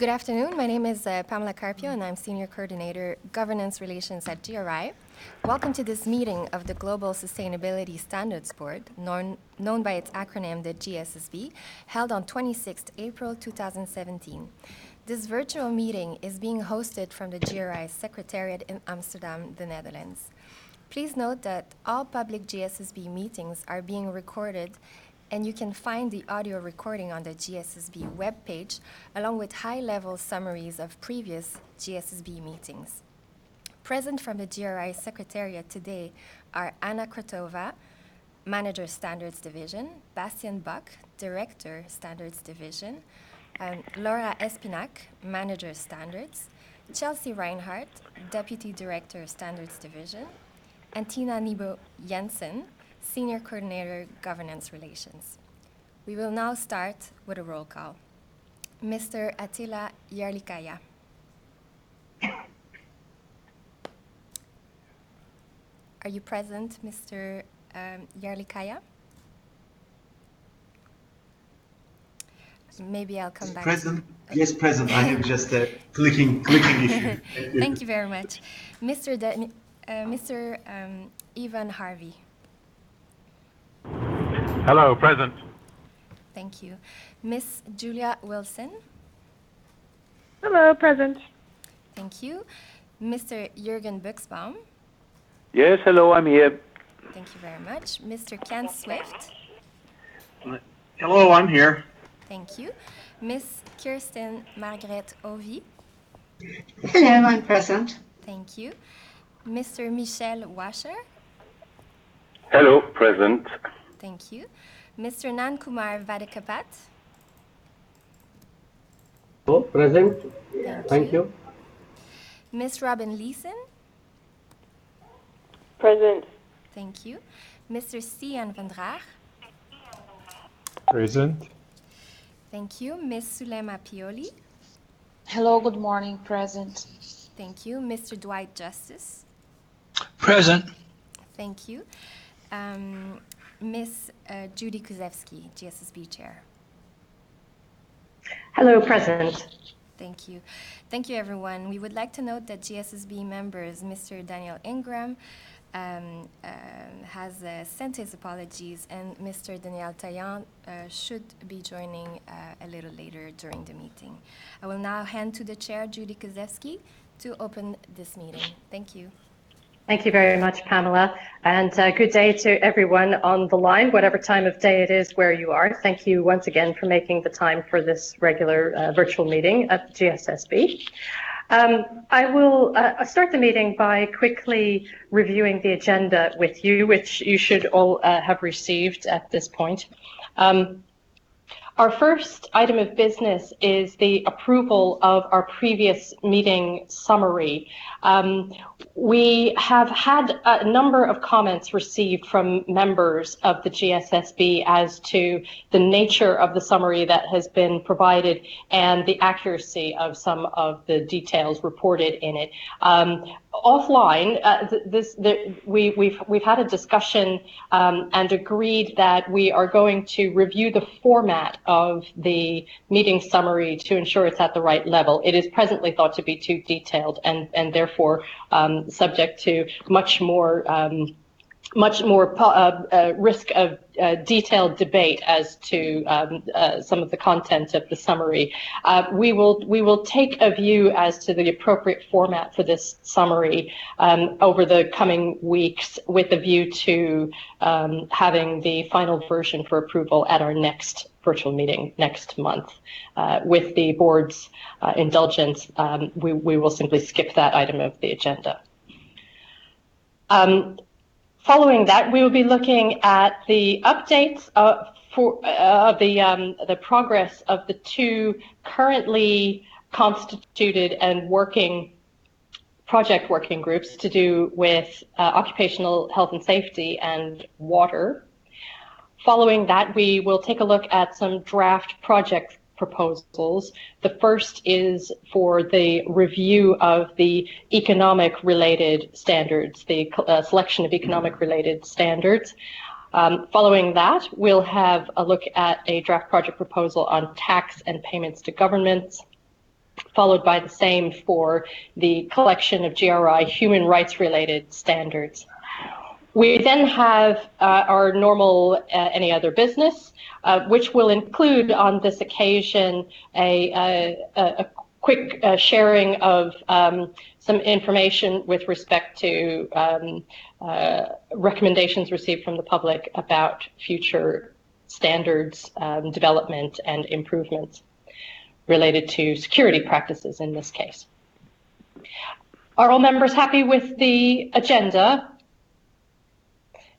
Good afternoon. My name is Pamela Carpio, and I'm Senior Coordinator, Governance Relations at GRI. Welcome to this meeting of the Global Sustainability Standards Board, known by its acronym, the GSSB, held on 26 April 2017. This virtual meeting is being hosted from the GRI Secretariat in Amsterdam, the Netherlands. Please note that all public GSSB meetings are being recorded, and you can find the audio recording on the GSSB webpage, along with high-level summaries of previous GSSB meetings. Present from the GRI Secretariat today are Anna Krotova, Manager Standards Division, Bastian Buck, Director Standards Division, Laura Espinac, Manager Standards, Chelsea Reinhardt, Deputy Director Standards Division, and Tina Nibo Jensen, Senior Coordinator, Governance Relations. We will now start with a roll call. Mr. Attila Järlikaya. Are you present, Mr. Järlikaya? Maybe I'll come back. Present? Yes, present. I have just a clicking issue. Thank you very much. Mr. Ivan Harvey. Hello, present. Thank you. Miss Julia Wilson. Hello, present. Thank you. Mr. Jürgen Buxbaum. Yes, hello, I'm here. Thank you very much. Mr. Ken Swift. Hello, I'm here. Thank you. Miss Kirsten Margaret Ovi. Hello, I'm present. Thank you. Mr. Michel Washer. Hello, present. Thank you. Mr. Nankumar Vadekapat. Oh, present. Thank you. Miss Robin Leeson. Present. Thank you. Mr. Stian van Draag. Present. Thank you. Miss Sulema Pioli. Hello, good morning, present. Thank you. Mr. Dwight Justice. Present. Thank you. Miss Judy Kuzewski, GSSB Chair. Hello, present. Thank you. Thank you, everyone. We would like to note that GSSB members, Mr. Daniel Ingram, has sent his apologies, and Mr. Daniel Taillan should be joining a little later during the meeting. I will now hand to the chair, Judy Kuzewski, to open this meeting. Thank you. Thank you very much, Pamela, and good day to everyone on the line, whatever time of day it is where you are. Thank you once again for making the time for this regular virtual meeting at GSSB. I will start the meeting by quickly reviewing the agenda with you, which you should all have received at this point. Our first item of business is the approval of our previous meeting summary. We have had a number of comments received from members of the GSSB as to the nature of the summary that has been provided and the accuracy of some of the details reported in it. Offline, we've had a discussion and agreed that we are going to review the format of the meeting summary to ensure it's at the right level. It is presently thought to be too detailed and therefore subject to much more risk of detailed debate as to some of the content of the summary. We will take a view as to the appropriate format for this summary over the coming weeks, with a view to having the final version for approval at our next virtual meeting next month. With the board's indulgence, we will simply skip that item of the agenda. Following that, we will be looking at the updates of the progress of the two currently constituted and project working groups to do with occupational health and safety and water. Following that, we will take a look at some draft project proposals. The first is for the review of the economic related standards, the selection of economic related standards. Following that, we'll have a look at a draft project proposal on tax and payments to governments. followed by the same for the collection of GRI human rights related standards. We then have our normal any other business, which will include on this occasion a quick sharing of some information with respect to recommendations received from the public about future standards development and improvements related to security practices in this case. Are all members happy with the agenda?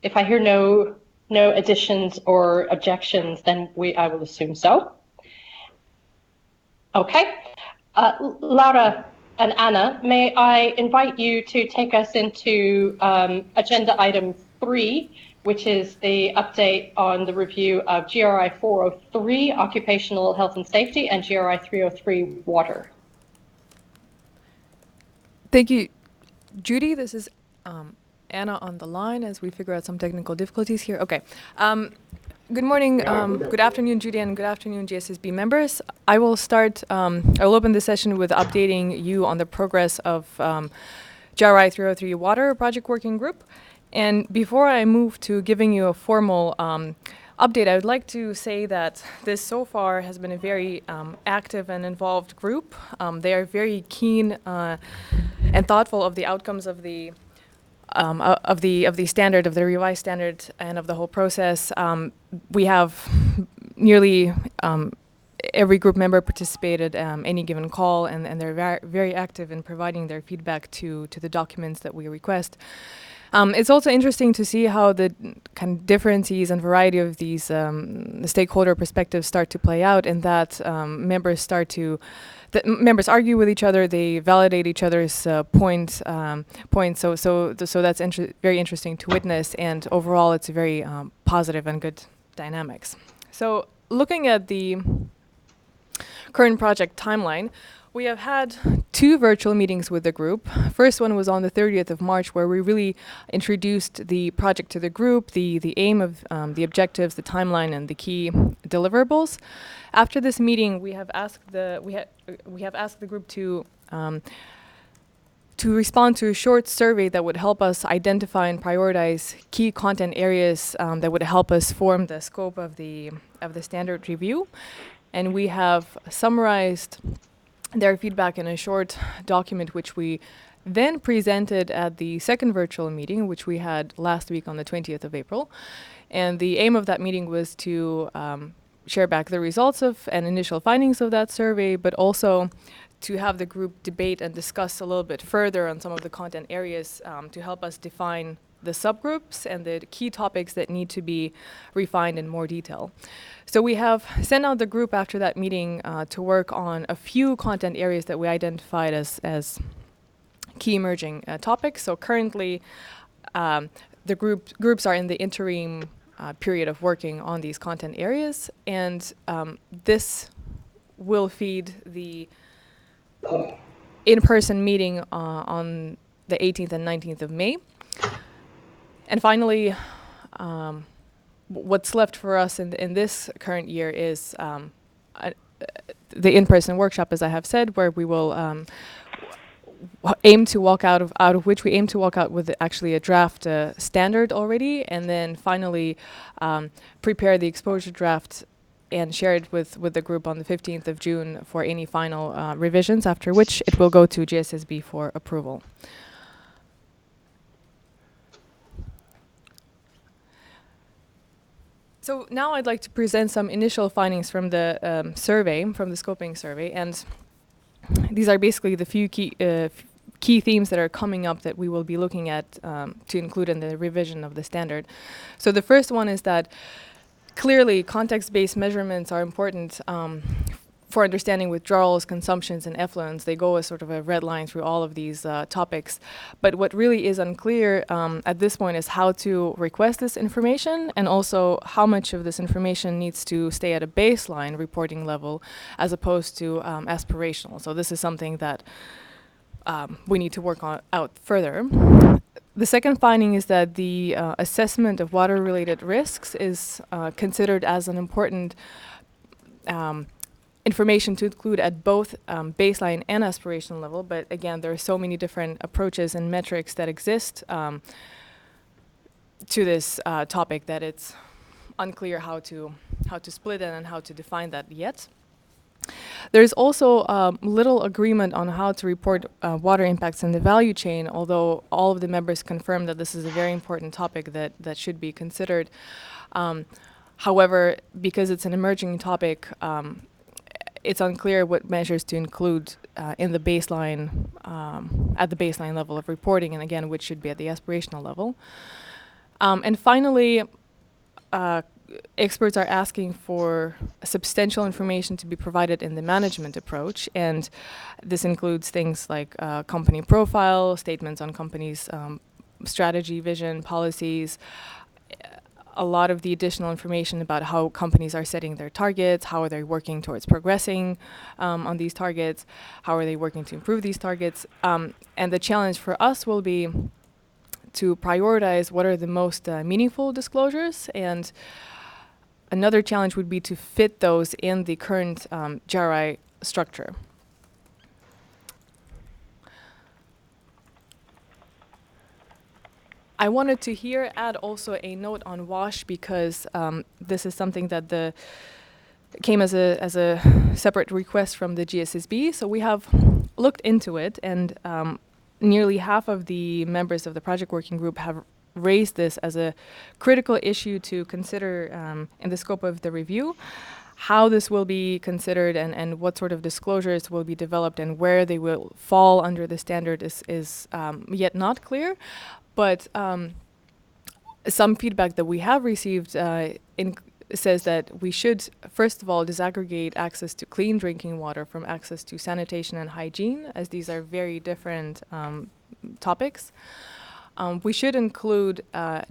If I hear no additions or objections, then I will assume so. Okay. Laura and Anna, may I invite you to take us into agenda item 3, which is the update on the review of GRI 403, Occupational Health and Safety, and GRI 303, Water. Thank you, Judy. This is Anna on the line as we figure out some technical difficulties here. Okay. Good morning, good afternoon, Judy, and good afternoon, GSSB members. I will start, I will open the session with updating you on the progress of GRI 303 Water Project Working Group. And before I move to giving you a formal update, I would like to say that this so far has been a very active and involved group. They are very keen and thoughtful of the outcomes of the standard, of the revised standard, and of the whole process. We have nearly every group member participated any given call, and they're very active in providing their feedback to the documents that we request. It's also interesting to see how the kind of differences and variety of these the stakeholder perspectives start to play out, and that members members argue with each other, they validate each other's points. So that's very interesting to witness, and overall it's a very positive and good dynamics. So looking at the current project timeline, we have had 2 virtual meetings with the group. First one was on the 30th of March, where we really introduced the project to the group, the aim of the objectives, the timeline, and the key deliverables. After this meeting, we have asked the group to respond to a short survey that would help us identify and prioritize key content areas that would help us form the scope of the standard review. And we have summarized their feedback in a short document, which we then presented at the second virtual meeting, which we had last week on the 20th of April. And the aim of that meeting was to share back the results of and initial findings of that survey, but also to have the group debate and discuss a little bit further on some of the content areas to help us define the subgroups and the key topics that need to be refined in more detail. So we have sent out the group after that meeting to work on a few content areas that we identified as key emerging topics. So currently, the groups are in the interim period of working on these content areas, and this will feed the in-person meeting on the 18th and 19th of May. And finally, what's left for us in this current year is the in-person workshop, as I have said, where we will aim to walk out of which we aim to walk out with actually a draft standard already, and then finally prepare the exposure draft and share it with the group on the 15th of June for any final revisions, after which it will go to GSSB for approval. So now I'd like to present some initial findings from the survey, from the scoping survey, and these are basically the few key themes that are coming up that we will be looking at to include in the revision of the standard. So the first one is that clearly context-based measurements are important for understanding withdrawals, consumptions, and effluents. They go as sort of a red line through all of these topics. But what really is unclear at this point is how to request this information, and also how much of this information needs to stay at a baseline reporting level as opposed to aspirational. So this is something that we need to work out further. The second finding is that the assessment of water-related risks is considered as an important information to include at both baseline and aspirational level, but again, there are so many different approaches and metrics that exist to this topic that it's unclear how to split it and how to define that yet. There's also little agreement on how to report water impacts in the value chain, although all of the members confirm that this is a very important topic that should be considered. However, because it's an emerging topic, it's unclear what measures to include in the baseline, at the baseline level of reporting, and again, which should be at the aspirational level. And finally, experts are asking for substantial information to be provided in the management approach, and this includes things like company profile, statements on companies' strategy, vision, policies, a lot of the additional information about how companies are setting their targets, how are they working towards progressing on these targets, how are they working to improve these targets, and the challenge for us will be to prioritize what are the most meaningful disclosures, and another challenge would be to fit those in the current GRI structure. I wanted to here add also a note on WASH, because this is something that came as a separate request from the GSSB. So we have looked into it, and nearly half of the members of the project working group have raised this as a critical issue to consider in the scope of the review. How this will be considered and what sort of disclosures will be developed and where they will fall under the standard is yet not clear. But some feedback that we have received says that we should, first of all, disaggregate access to clean drinking water from access to sanitation and hygiene, as these are very different topics. We should include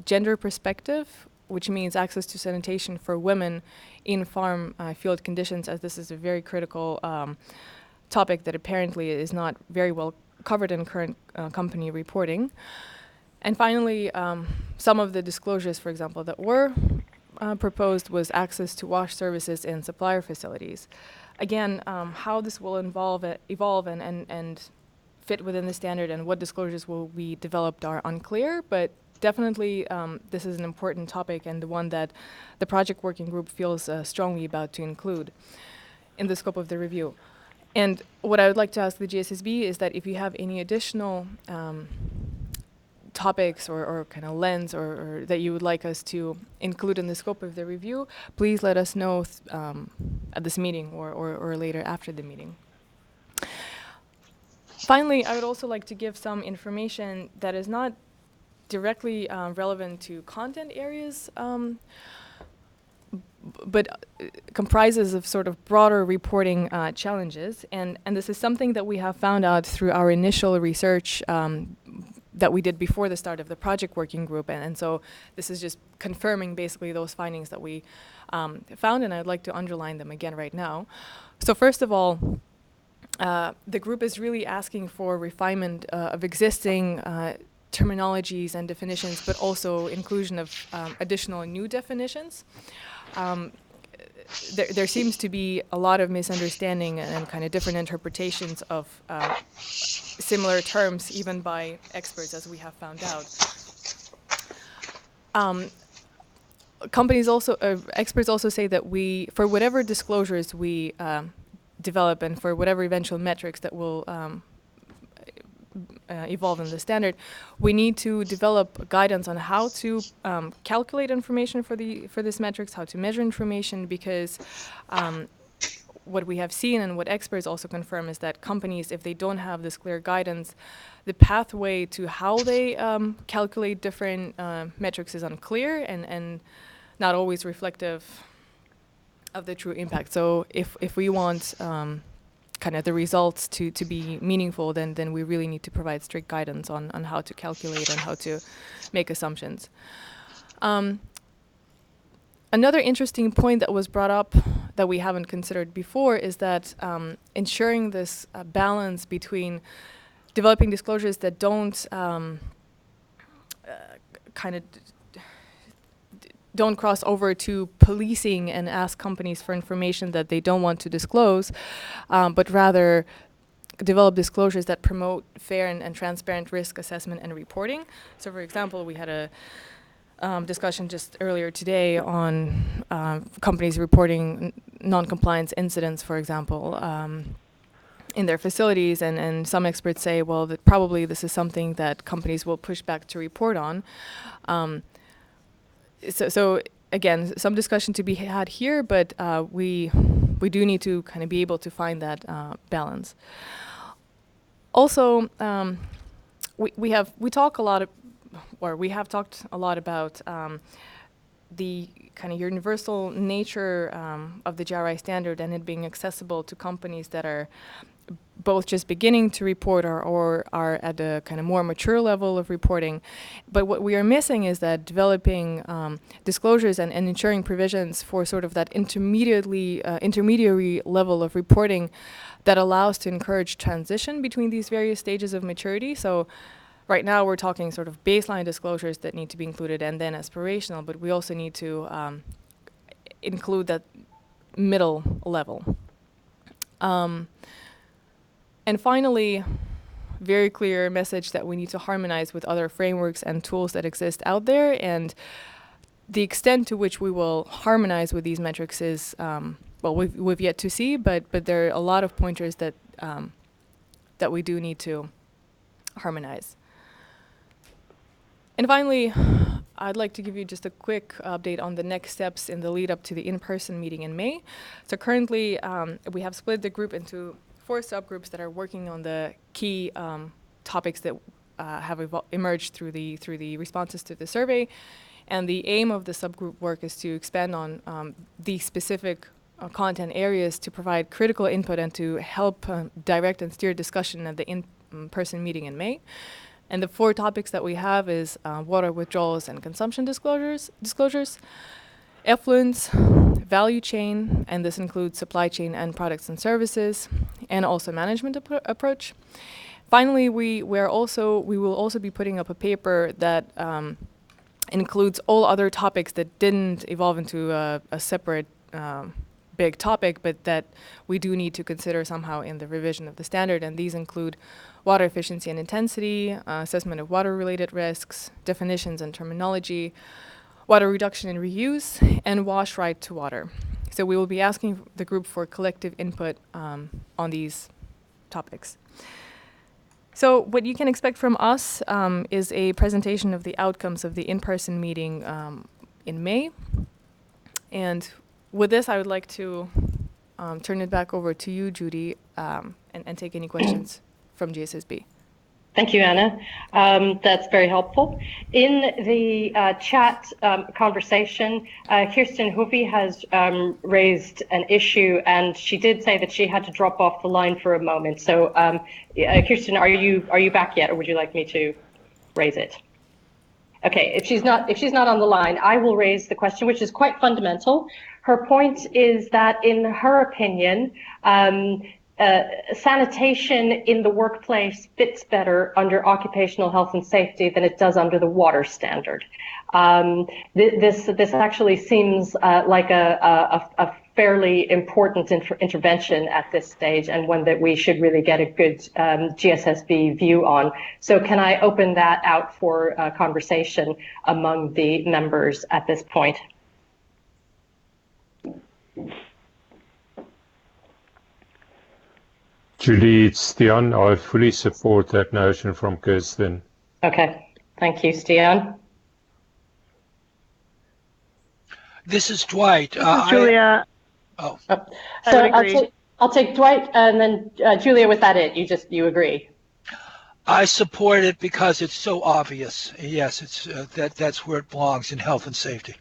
gender perspective, which means access to sanitation for women in farm field conditions, as this is a very critical topic that apparently is not very well covered in current company reporting. And finally, some of the disclosures, for example, that were proposed was access to wash services in supplier facilities. Again, how this will evolve and fit within the standard and what disclosures will be developed are unclear, but definitely this is an important topic and the one that the project working group feels strongly about to include in the scope of the review. And what I would like to ask the GSSB is that if you have any additional topics or kind of lens or that you would like us to include in the scope of the review, please let us know at this meeting or later after the meeting. Finally, I would also like to give some information that is not directly relevant to content areas, but comprises of sort of broader reporting challenges. And this is something that we have found out through our initial research that we did before the start of the project working group. And so this is just confirming basically those findings that we found, and I'd like to underline them again right now. So first of all, the group is really asking for refinement of existing terminologies and definitions, but also inclusion of additional new definitions. There seems to be a lot of misunderstanding and kind of different interpretations of similar terms, even by experts, as we have found out. Experts also say that for whatever disclosures we develop and for whatever eventual metrics that will evolve in the standard, we need to develop guidance on how to calculate information for this metrics, how to measure information, because what we have seen and what experts also confirm is that companies, if they don't have this clear guidance, the pathway to how they calculate different metrics is unclear and not always reflective of the true impact. So if we want kind of the results to be meaningful, then we really need to provide strict guidance on how to calculate and how to make assumptions. Another interesting point that was brought up that we haven't considered before is that ensuring this balance between developing disclosures that don't cross over to policing and ask companies for information that they don't want to disclose, but rather develop disclosures that promote fair and transparent risk assessment and reporting. So, for example, we had a discussion just earlier today on companies reporting non-compliance incidents, for example, in their facilities, and some experts say, well, that probably this is something that companies will push back to report on. So again, some discussion to be had here, but we do need to kind of be able to find that balance. Also, we have talked a lot about the kind of universal nature of the GRI standard and it being accessible to companies that are both just beginning to report or are at a kind of more mature level of reporting. But what we are missing is that developing disclosures and ensuring provisions for sort of that intermediary level of reporting that allows to encourage transition between these various stages of maturity. So right now we're talking sort of baseline disclosures that need to be included and then aspirational, but we also need to include that middle level. And finally, very clear message that we need to harmonize with other frameworks and tools that exist out there, and the extent to which we will harmonize with these metrics is, well, we've yet to see, but there are a lot of pointers that that we do need to harmonize. And finally, I'd like to give you just a quick update on the next steps in the lead up to the in-person meeting in May. So currently, we have split the group into 4 subgroups that are working on the key topics that have emerged through the responses to the survey. And the aim of the subgroup work is to expand on the specific content areas to provide critical input and to help direct and steer discussion at the in-person meeting in May. And the 4 topics that we have is water withdrawals and consumption disclosures, effluents, value chain, and this includes supply chain and products and services, and also management approach. Finally, we will also be putting up a paper that includes all other topics that didn't evolve into a separate big topic, but that we do need to consider somehow in the revision of the standard, and these include water efficiency and intensity, assessment of water-related risks, definitions and terminology, water reduction and reuse, and wash right to water. So we will be asking the group for collective input on these topics. So what you can expect from us is a presentation of the outcomes of the in-person meeting in May. And with this, I would like to turn it back over to you, Judy, and take any questions from GSSB. Thank you, Anna. That's very helpful. In the chat conversation, Kirsten Hoovy has raised an issue, and she did say that she had to drop off the line for a moment. So, Kirsten, are you back yet, or would you like me to raise it? Okay, if she's not on the line, I will raise the question, which is quite fundamental. Her point is that, in her opinion, sanitation in the workplace fits better under occupational health and safety than it does under the water standard. This actually seems like a fairly important intervention at this stage, and one that we should really get a good GSSB view on. So can I open that out for conversation among the members at this point? Julie, it's Stian. I fully support that notion from Kirsten. Okay, thank you, Stian. This is Dwight. Julia. So I'll take Dwight, and then Julia. Was that it? You agree? I support it because it's so obvious. Yes, it's that's where it belongs, in health and safety.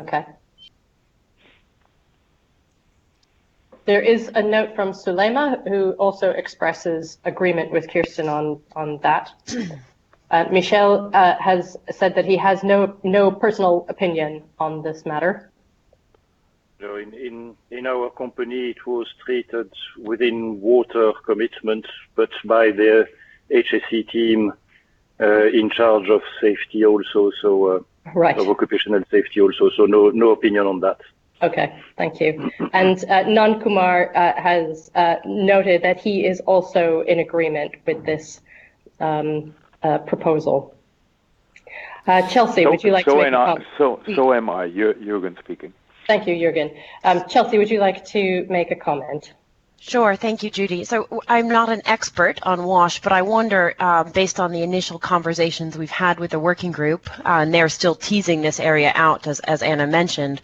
Okay. There is a note from Sulema, who also expresses agreement with Kirsten on that. Michel has said that he has no personal opinion on this matter. So in our company, it was treated within water commitment, but by the HSE team in charge of safety also. So Right. of occupational safety also. So no opinion on that. Okay, thank you. And Nan Kumar has noted that he is also in agreement with this proposal. Chelsea, would you like to make a comment? So am I. Jürgen speaking. Thank you, Jürgen. Chelsea, would you like to make a comment? Sure. Thank you, Judy. So I'm not an expert on WASH, but I wonder, based on the initial conversations we've had with the working group, and they're still teasing this area out, as Anna mentioned,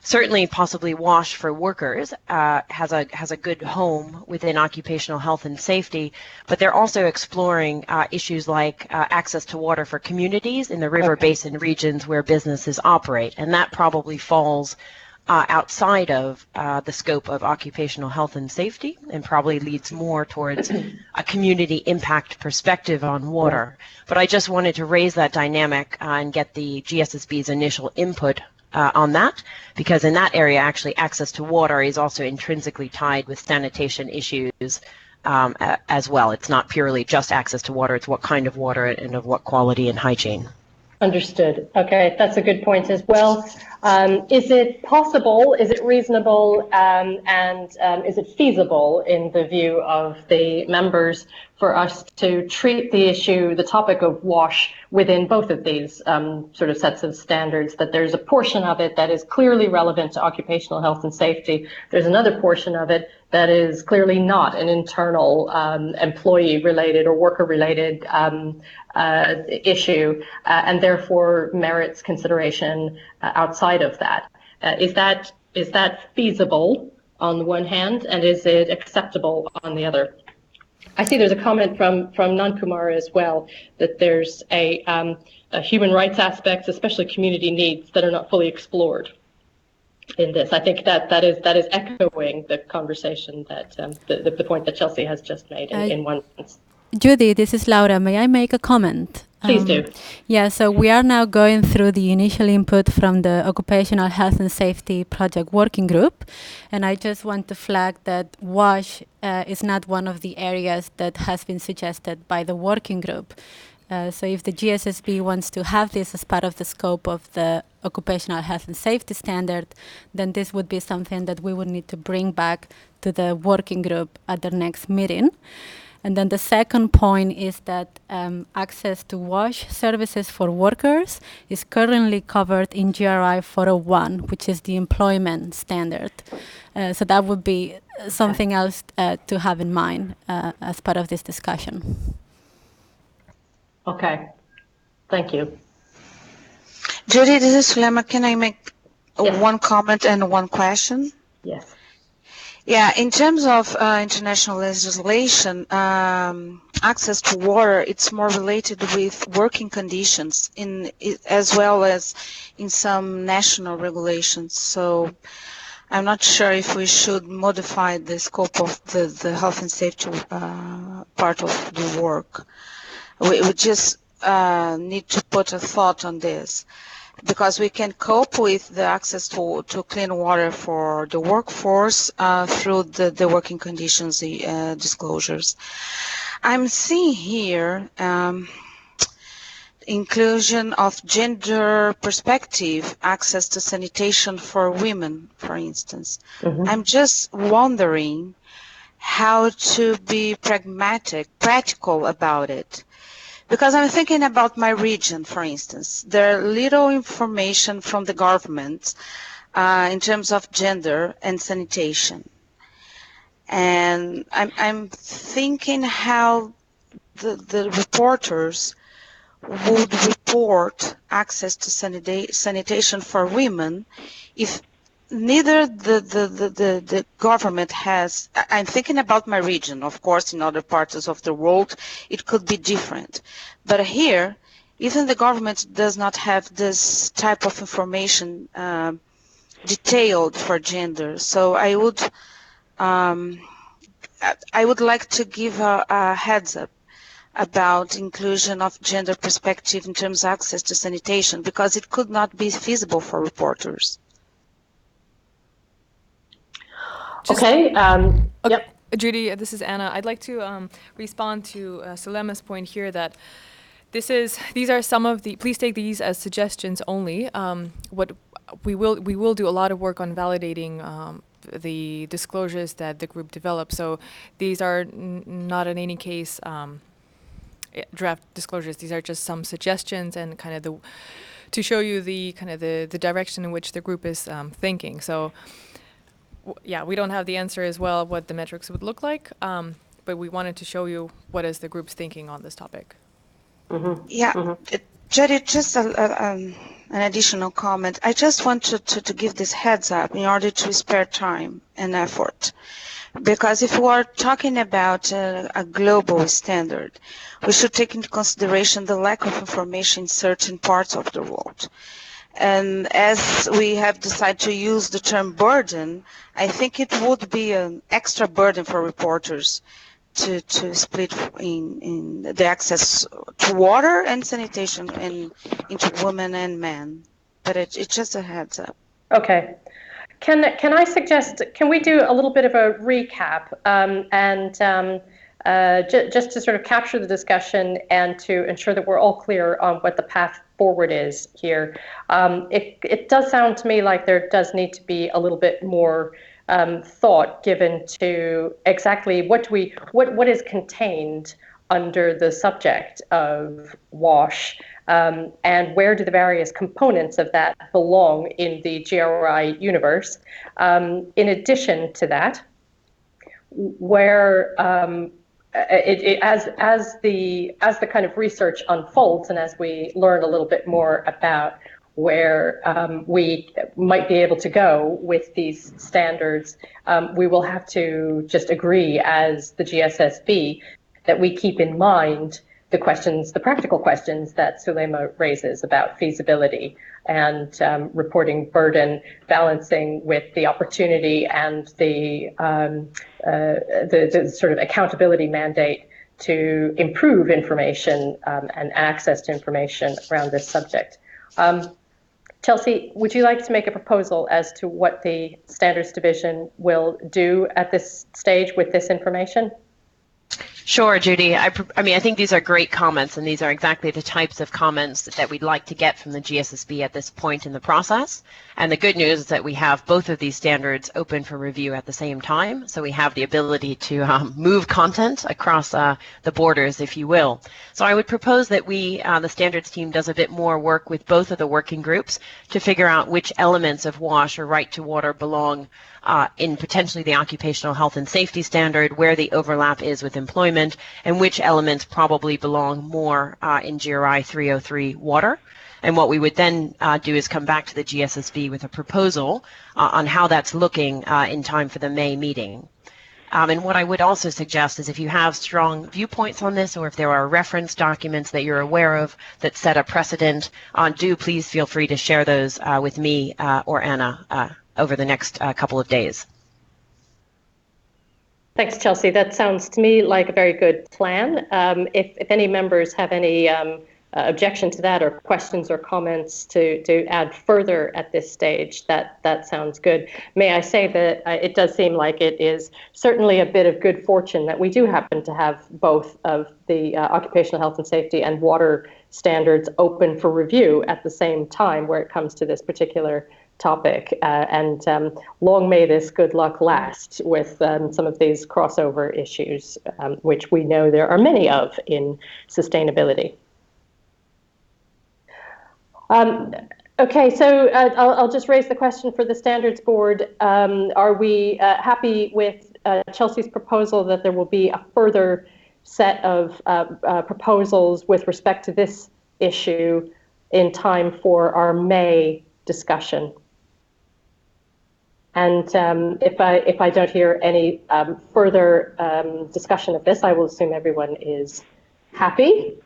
certainly possibly WASH for workers has a good home within occupational health and safety, but they're also exploring issues like access to water for communities in the river basin regions where businesses operate, and that probably falls outside of the scope of occupational health and safety and probably leads more towards a community impact perspective on water. But I just wanted to raise that dynamic and get the GSSB's initial input on that, because in that area actually access to water is also intrinsically tied with sanitation issues as well. It's not purely just access to water, it's what kind of water and of what quality and hygiene. Understood. Okay, that's a good point as well. Is it possible, is it reasonable, and is it feasible in the view of the members for us to treat the issue, the topic of WASH, within both of these sort of sets of standards, that there's a portion of it that is clearly relevant to occupational health and safety, there's another portion of it that is clearly not an internal employee-related or worker-related issue, and therefore merits consideration outside of that. Is that feasible on the one hand, and is it acceptable on the other? I see there's a comment from Nan Kumar as well, that there's a human rights aspects, especially community needs, that are not fully explored in this. I think that is echoing the conversation that the point that Chelsea has just made in one sense. Judy, this is Laura. May I make a comment? Please do. Yeah, so we are now going through the initial input from the Occupational Health and Safety Project Working Group, and I just want to flag that WASH is not one of the areas that has been suggested by the working group. So if the GSSB wants to have this as part of the scope of the Occupational Health and Safety Standard, then this would be something that we would need to bring back to the working group at the next meeting. And then the second point is that access to WASH services for workers is currently covered in GRI 401, which is the employment standard. So that would be something else to have in mind as part of this discussion. Okay, thank you. Judy, this is Sulema. Can I make one comment and one question? Yes. Yeah, in terms of international legislation, access to water, it's more related with working conditions as well as in some national regulations. So I'm not sure if we should modify the scope of the health and safety part of the work. We just need to put a thought on this, because we can cope with the access to clean water for the workforce through the working conditions disclosures. I'm seeing here inclusion of gender perspective, access to sanitation for women, for instance. Mm-hmm. I'm just wondering how to be practical about it. Because I'm thinking about my region, for instance. There are little information from the government in terms of gender and sanitation. And I'm thinking how the reporters would report access to sanitation for women if neither the government has. I'm thinking about my region. Of course, in other parts of the world, it could be different. But here, even the government does not have this type of information detailed for gender. So I would like to give a heads up about inclusion of gender perspective in terms of access to sanitation, because it could not be feasible for reporters. Okay. Judy, this is Anna. I'd like to respond to Sulema's point here that These are some of the. Please take these as suggestions only. What we will do a lot of work on validating the disclosures that the group developed. So these are not in any case draft disclosures. These are just some suggestions and kind of to show you the kind of the direction in which the group is thinking. So yeah, we don't have the answer as well of what the metrics would look like, but we wanted to show you what is the group's thinking on this topic. Yeah, Jerry, just an additional comment. I just want to give this heads up in order to spare time and effort. Because if we are talking about a global standard, we should take into consideration the lack of information in certain parts of the world. And as we have decided to use the term burden, I think it would be an extra burden for reporters to split in the access to water and sanitation into women and men. But it's just a heads up. Okay. Can I suggest, can we do a little bit of a recap just to sort of capture the discussion and to ensure that we're all clear on what the path forward is here? It does sound to me like there does need to be a little bit more thought given to exactly what is contained under the subject of WASH, and where do the various components of that belong in the GRI universe. In addition to that, where as the kind of research unfolds and as we learn a little bit more about where we might be able to go with these standards, we will have to just agree as the GSSB that we keep in mind the practical questions that Sulema raises about feasibility and reporting burden, balancing with the opportunity and the sort of accountability mandate to improve information and access to information around this subject. Chelsea, would you like to make a proposal as to what the Standards Division will do at this stage with this information? Sure, Judy. I mean, I think these are great comments, and these are exactly the types of comments that we'd like to get from the GSSB at this point in the process. And the good news is that we have both of these standards open for review at the same time, so we have the ability to move content across the borders, if you will. So I would propose that we, the standards team, does a bit more work with both of the working groups to figure out which elements of WASH or right to water belong in potentially the occupational health and safety standard, where the overlap is with employment, and which elements probably belong more in GRI 303 water. And what we would then do is come back to the GSSB with a proposal on how that's looking in time for the May meeting. And what I would also suggest is if you have strong viewpoints on this, or if there are reference documents that you're aware of that set a precedent, do please feel free to share those with me or Anna over the next couple of days. Thanks, Chelsea. That sounds to me like a very good plan. If any members have any objection to that, or questions or comments to add further at this stage, that sounds good. May I say that it does seem like it is certainly a bit of good fortune that we do happen to have both of the occupational health and safety and water standards open for review at the same time where it comes to this particular topic, and long may this good luck last with some of these crossover issues, which we know there are many of in sustainability. Okay, so I'll just raise the question for the Standards Board. Are we happy with Chelsea's proposal that there will be a further set of proposals with respect to this issue in time for our May discussion? And if I don't hear any further discussion of this, I will assume everyone is happy.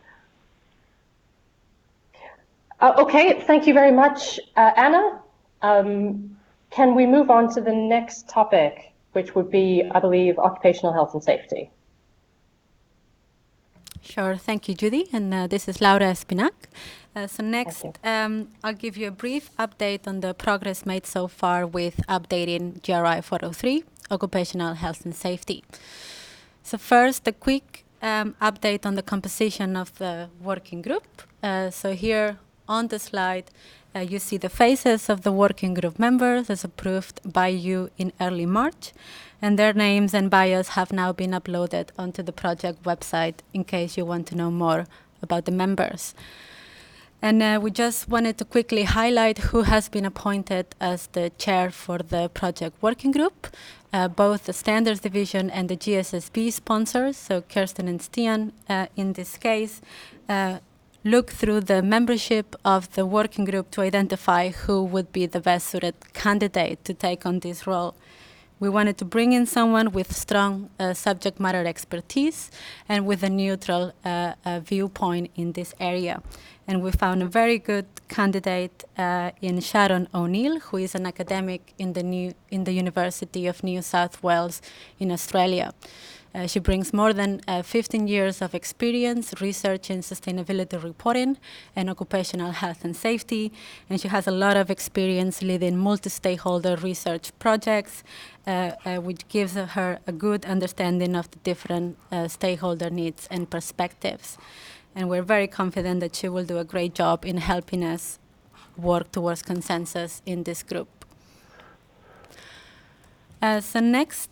Okay, thank you very much, Anna. Can we move on to the next topic, which would be, I believe, occupational health and safety? Sure, thank you, Judy. And this is Laura Espinac. So next, I'll give you a brief update on the progress made so far with updating GRI 403, occupational health and safety. So first, a quick update on the composition of the working group. So here on the slide, you see the faces of the working group members as approved by you in early March, and their names and bios have now been uploaded onto the project website in case you want to know more about the members. And we just wanted to quickly highlight who has been appointed as the chair for the project working group. Both the Standards Division and the GSSB sponsors, so Kirsten and Stian in this case, look through the membership of the working group to identify who would be the best suited candidate to take on this role. We wanted to bring in someone with strong subject matter expertise and with a neutral viewpoint in this area. And we found a very good candidate in Sharon O'Neill, who is an academic in the University of New South Wales in Australia. She brings more than 15 years of experience research in sustainability reporting and occupational health and safety, and she has a lot of experience leading multi-stakeholder research projects, which gives her a good understanding of the different stakeholder needs and perspectives. And we're very confident that she will do a great job in helping us work towards consensus in this group. So next,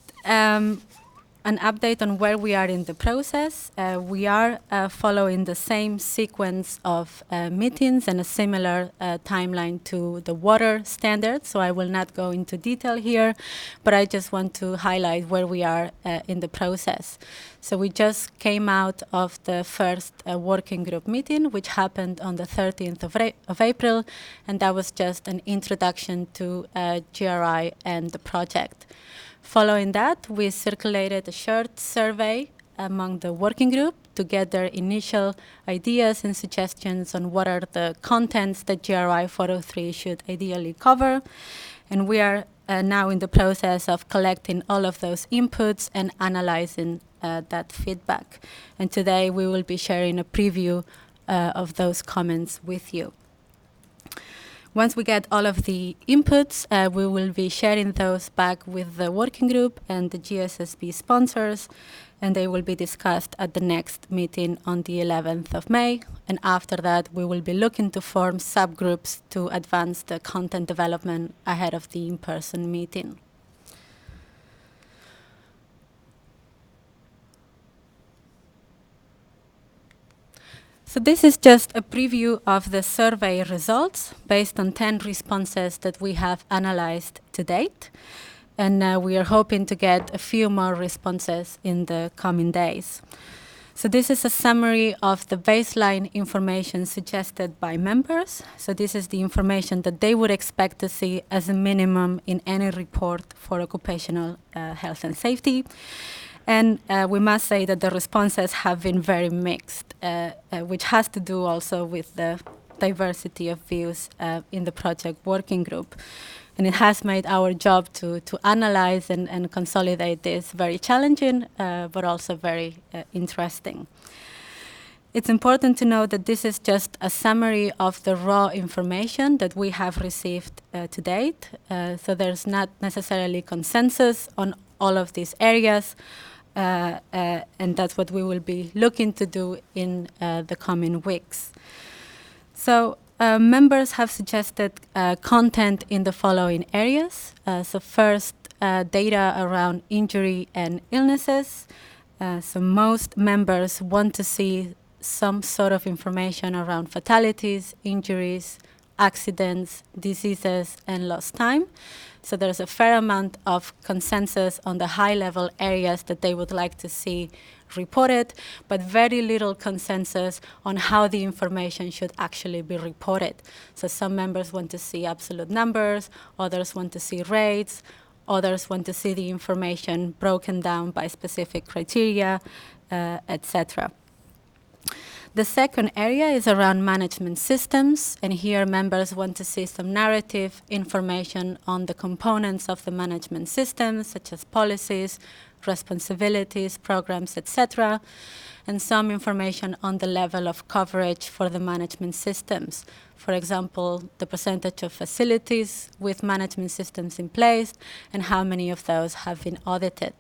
an update on where we are in the process. We are following the same sequence of meetings and a similar timeline to the water standards, so I will not go into detail here, but I just want to highlight where we are in the process. So we just came out of the first working group meeting, which happened on the 13th of April, and that was just an introduction to GRI and the project. Following that, we circulated a short survey among the working group to get their initial ideas and suggestions on what are the contents that GRI 403 should ideally cover. And we are now in the process of collecting all of those inputs and analyzing that feedback. And today we will be sharing a preview of those comments with you. Once we get all of the inputs, we will be sharing those back with the working group and the GSSB sponsors, and they will be discussed at the next meeting on the 11th of May. And after that, we will be looking to form subgroups to advance the content development ahead of the in-person meeting. So this is just a preview of the survey results based on 10 responses that we have analyzed to date. And we are hoping to get a few more responses in the coming days. So this is a summary of the baseline information suggested by members. So this is the information that they would expect to see as a minimum in any report for occupational health and safety. And we must say that the responses have been very mixed, which has to do also with the diversity of views in the project working group. And it has made our job to analyze and consolidate this very challenging, but also very interesting. It's important to know that this is just a summary of the raw information that we have received to date. So there's not necessarily consensus on all of these areas. And that's what we will be looking to do in the coming weeks. So members have suggested content in the following areas. So first, data around injury and illnesses. So most members want to see some sort of information around fatalities, injuries, accidents, diseases, and lost time. So there's a fair amount of consensus on the high-level areas that they would like to see reported, but very little consensus on how the information should actually be reported. So some members want to see absolute numbers, others want to see rates, others want to see the information broken down by specific criteria, etc. The second area is around management systems, and here members want to see some narrative information on the components of the management systems, such as policies, responsibilities, programs, etc., and some information on the level of coverage for the management systems. For example, the percentage of facilities with management systems in place and how many of those have been audited.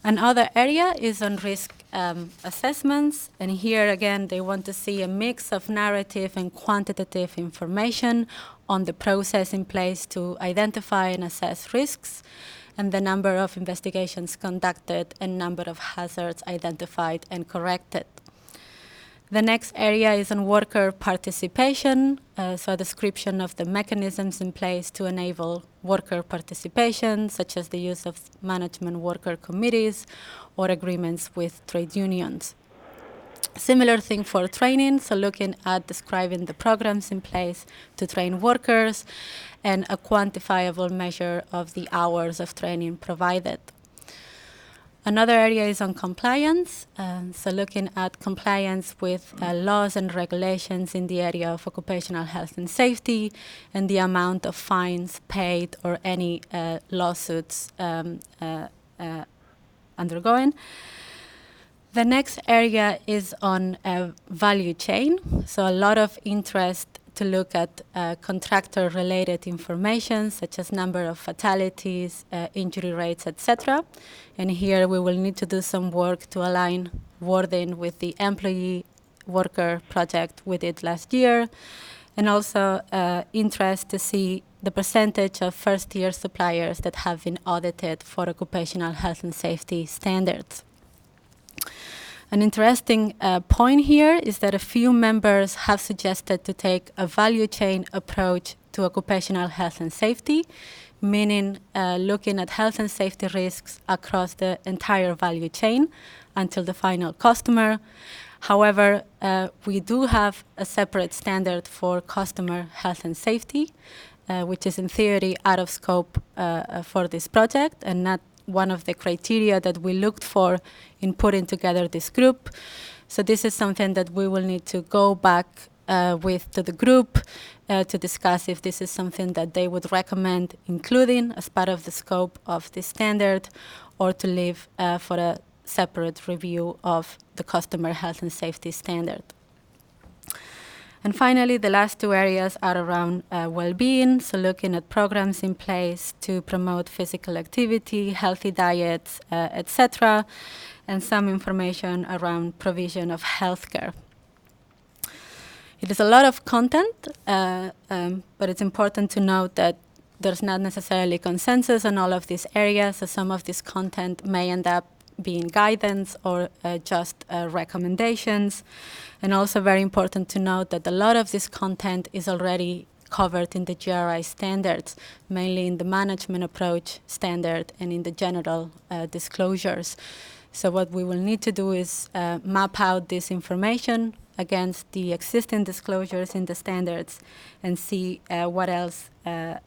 Another area is on risk assessments, and here again they want to see a mix of narrative and quantitative information on the process in place to identify and assess risks, and the number of investigations conducted and number of hazards identified and corrected. The next area is on worker participation, so a description of the mechanisms in place to enable worker participation, such as the use of management worker committees or agreements with trade unions. Similar thing for training, so looking at describing the programs in place to train workers and a quantifiable measure of the hours of training provided. Another area is on compliance, so looking at compliance with laws and regulations in the area of occupational health and safety and the amount of fines paid or any lawsuits undergoing. The next area is on value chain, so a lot of interest to look at contractor-related information, such as number of fatalities, injury rates, etc. And here we will need to do some work to align wording with the employee worker project we did last year, and also interest to see the percentage of first-year suppliers that have been audited for occupational health and safety standards. An interesting point here is that a few members have suggested to take a value chain approach to occupational health and safety, meaning looking at health and safety risks across the entire value chain until the final customer. However, we do have a separate standard for customer health and safety, which is in theory out of scope for this project and not one of the criteria that we looked for in putting together this group. So this is something that we will need to go back with to the group to discuss if this is something that they would recommend including as part of the scope of this standard, or to leave for a separate review of the customer health and safety standard. And finally, the last two areas are around well-being, so looking at programs in place to promote physical activity, healthy diets, etc., and some information around provision of healthcare. It is a lot of content, but it's important to note that there's not necessarily consensus on all of these areas, so some of this content may end up being guidance or just recommendations. And also very important to note that a lot of this content is already covered in the GRI standards, mainly in the management approach standard and in the general disclosures. So what we will need to do is map out this information against the existing disclosures in the standards and see what else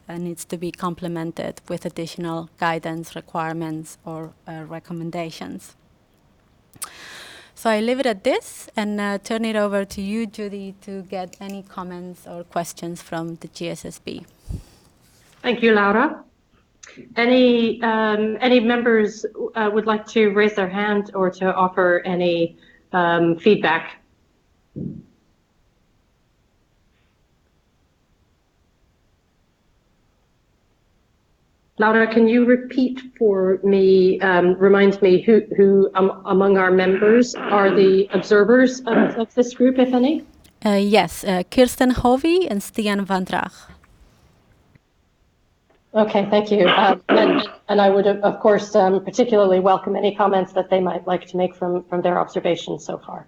needs to be complemented with additional guidance, requirements, or recommendations. So I leave it at this and turn it over to you, Judy, to get any comments or questions from the GSSB. Thank you, Laura. Any members would like to raise their hand or to offer any feedback? Laura, can you repeat for me, remind me who among our members are the observers of this group, if any? Yes, Kirsten Hovey and Stian van Draag. Okay, thank you. And I would, of course, particularly welcome any comments that they might like to make from their observations so far.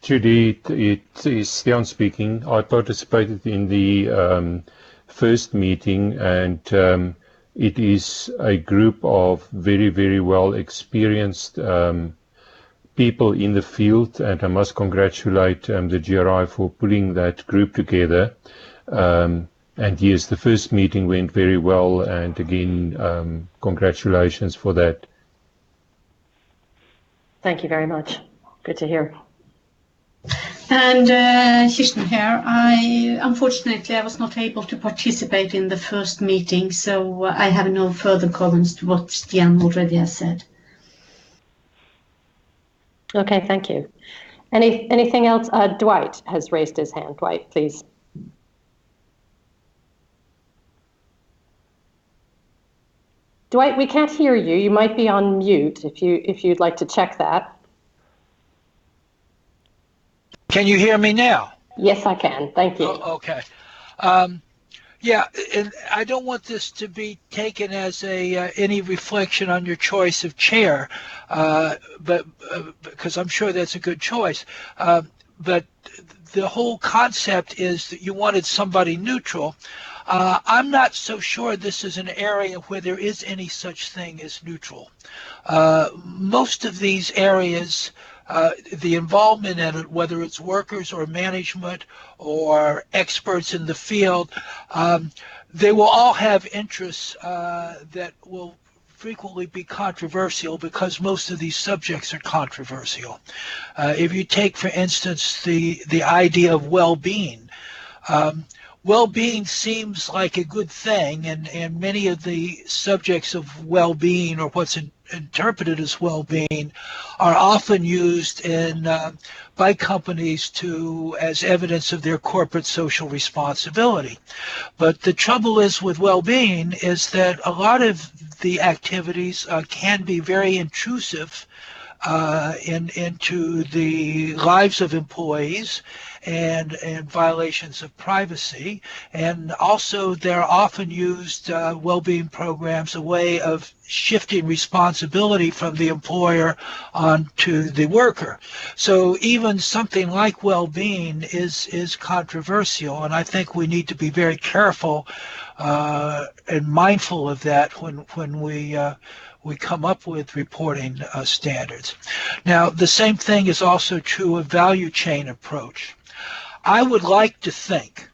Judy, it is Stian speaking. I participated in the first meeting, and it is a group of very, very well experienced people in the field, and I must congratulate the GRI for putting that group together. And yes, the first meeting went very well, and again, congratulations for that. Thank you very much. Good to hear. And Kirsten here. Unfortunately, I was not able to participate in the first meeting, so I have no further comments to what Stian already has said. Okay, thank you. Anything else? Dwight has raised his hand. Dwight, please. Dwight, we can't hear you. You might be on mute if you'd like to check that. Can you hear me now? Yes, I can. Thank you. Oh, okay. Yeah, and I don't want this to be taken as any reflection on your choice of chair, but because I'm sure that's a good choice. But the whole concept is that you wanted somebody neutral. I'm not so sure this is an area where there is any such thing as neutral. Most of these areas, the involvement in it, whether it's workers or management or experts in the field, they will all have interests that will frequently be controversial because most of these subjects are controversial. If you take, for instance, the idea of well-being, well-being seems like a good thing, and many of the subjects of well-being or what's interpreted as well-being are often used by companies as evidence of their corporate social responsibility. But the trouble is with well-being is that a lot of the activities can be very intrusive into the lives of employees and violations of privacy. And also they're often used, well-being programs, a way of shifting responsibility from the employer onto the worker. So even something like well-being is controversial, and I think we need to be very careful and mindful of that when we come up with reporting standards. Now, the same thing is also true of value chain approach. I would like to think,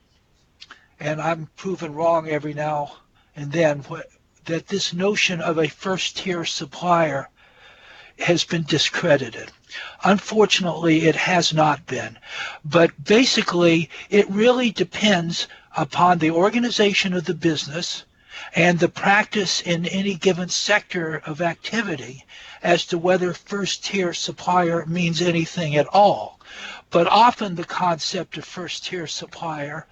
and I'm proven wrong every now and then, that this notion of a first-tier supplier has been discredited. Unfortunately, it has not been. But basically, it really depends upon the organization of the business and the practice in any given sector of activity as to whether first-tier supplier means anything at all. But often the concept of first-tier supplier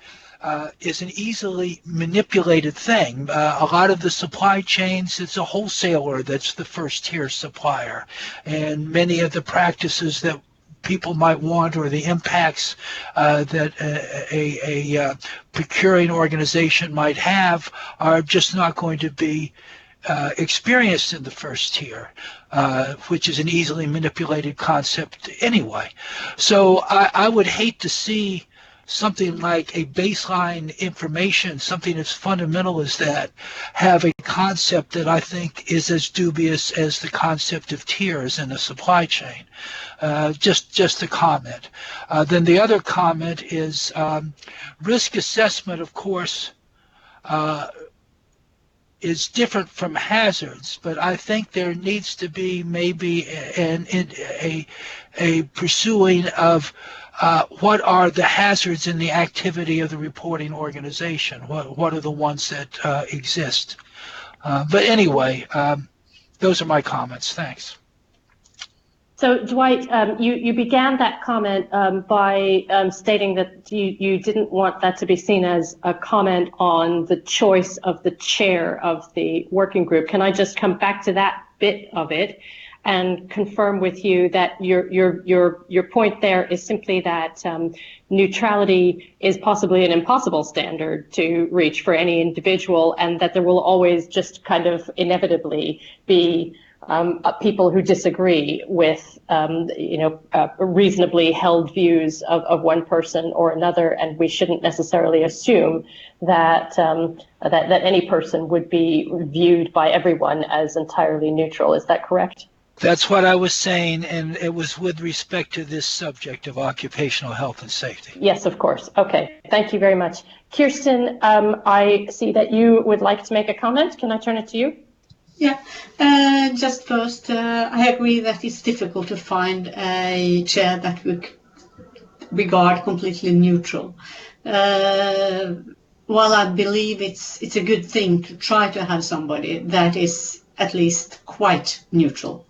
is an easily manipulated thing. A lot of the supply chains, it's a wholesaler that's the first-tier supplier. And many of the practices that people might want or the impacts that a procuring organization might have are just not going to be experienced in the first tier, which is an easily manipulated concept anyway. So I would hate to see something like a baseline information, something as fundamental as that, have a concept that I think is as dubious as the concept of tiers in a supply chain. Just a comment. Then the other comment is risk assessment, of course, is different from hazards, but I think there needs to be maybe a pursuing of what are the hazards in the activity of the reporting organization? What are the ones that exist? But anyway, those are my comments. Thanks. So Dwight, you began that comment by stating that you didn't want that to be seen as a comment on the choice of the chair of the working group. Can I just come back to that bit of it and confirm with you that your point there is simply that neutrality is possibly an impossible standard to reach for any individual, and that there will always just kind of inevitably be people who disagree with, reasonably held views of one person or another, and we shouldn't necessarily assume that that any person would be viewed by everyone as entirely neutral. Is that correct? That's what I was saying, and it was with respect to this subject of occupational health and safety. Yes, of course. Okay, thank you very much. Kirsten, I see that you would like to make a comment. Can I turn it to you? Yeah, just first, I agree that it's difficult to find a chair that would regard completely neutral. While I believe it's a good thing to try to have somebody that is at least quite neutral.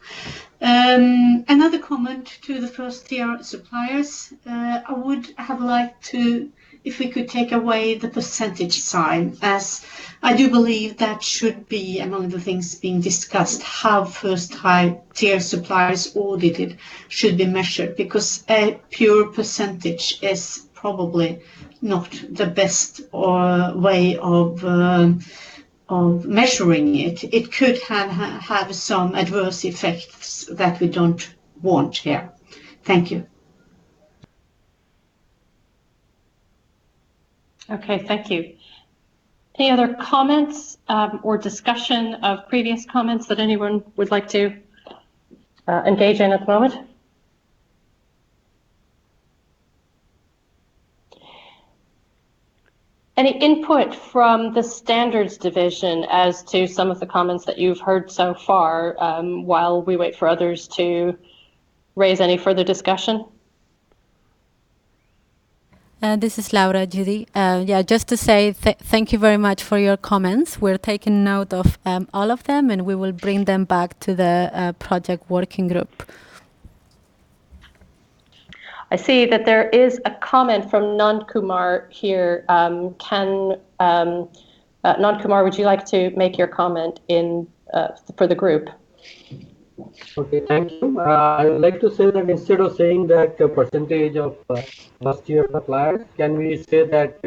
Another comment to the first tier suppliers, I would have liked to if we could take away the percentage sign, as I do believe that should be among the things being discussed, how first high-tier suppliers audited should be measured, because a pure percentage is probably not the best way of measuring it. It could have some adverse effects that we don't want here. Thank you. Okay, thank you. Any other comments or discussion of previous comments that anyone would like to engage in at the moment? Any input from the standards division as to some of the comments that you've heard so far while we wait for others to raise any further discussion? This is Laura, Judy. Yeah, just to say thank you very much for your comments. We're taking note of all of them, and we will bring them back to the project working group. I see that there is a comment from Nand Kumar here. Nand Kumar, would you like to make your comment for the group? Okay, thank you. I would like to say that instead of saying that percentage of first-year suppliers, can we say that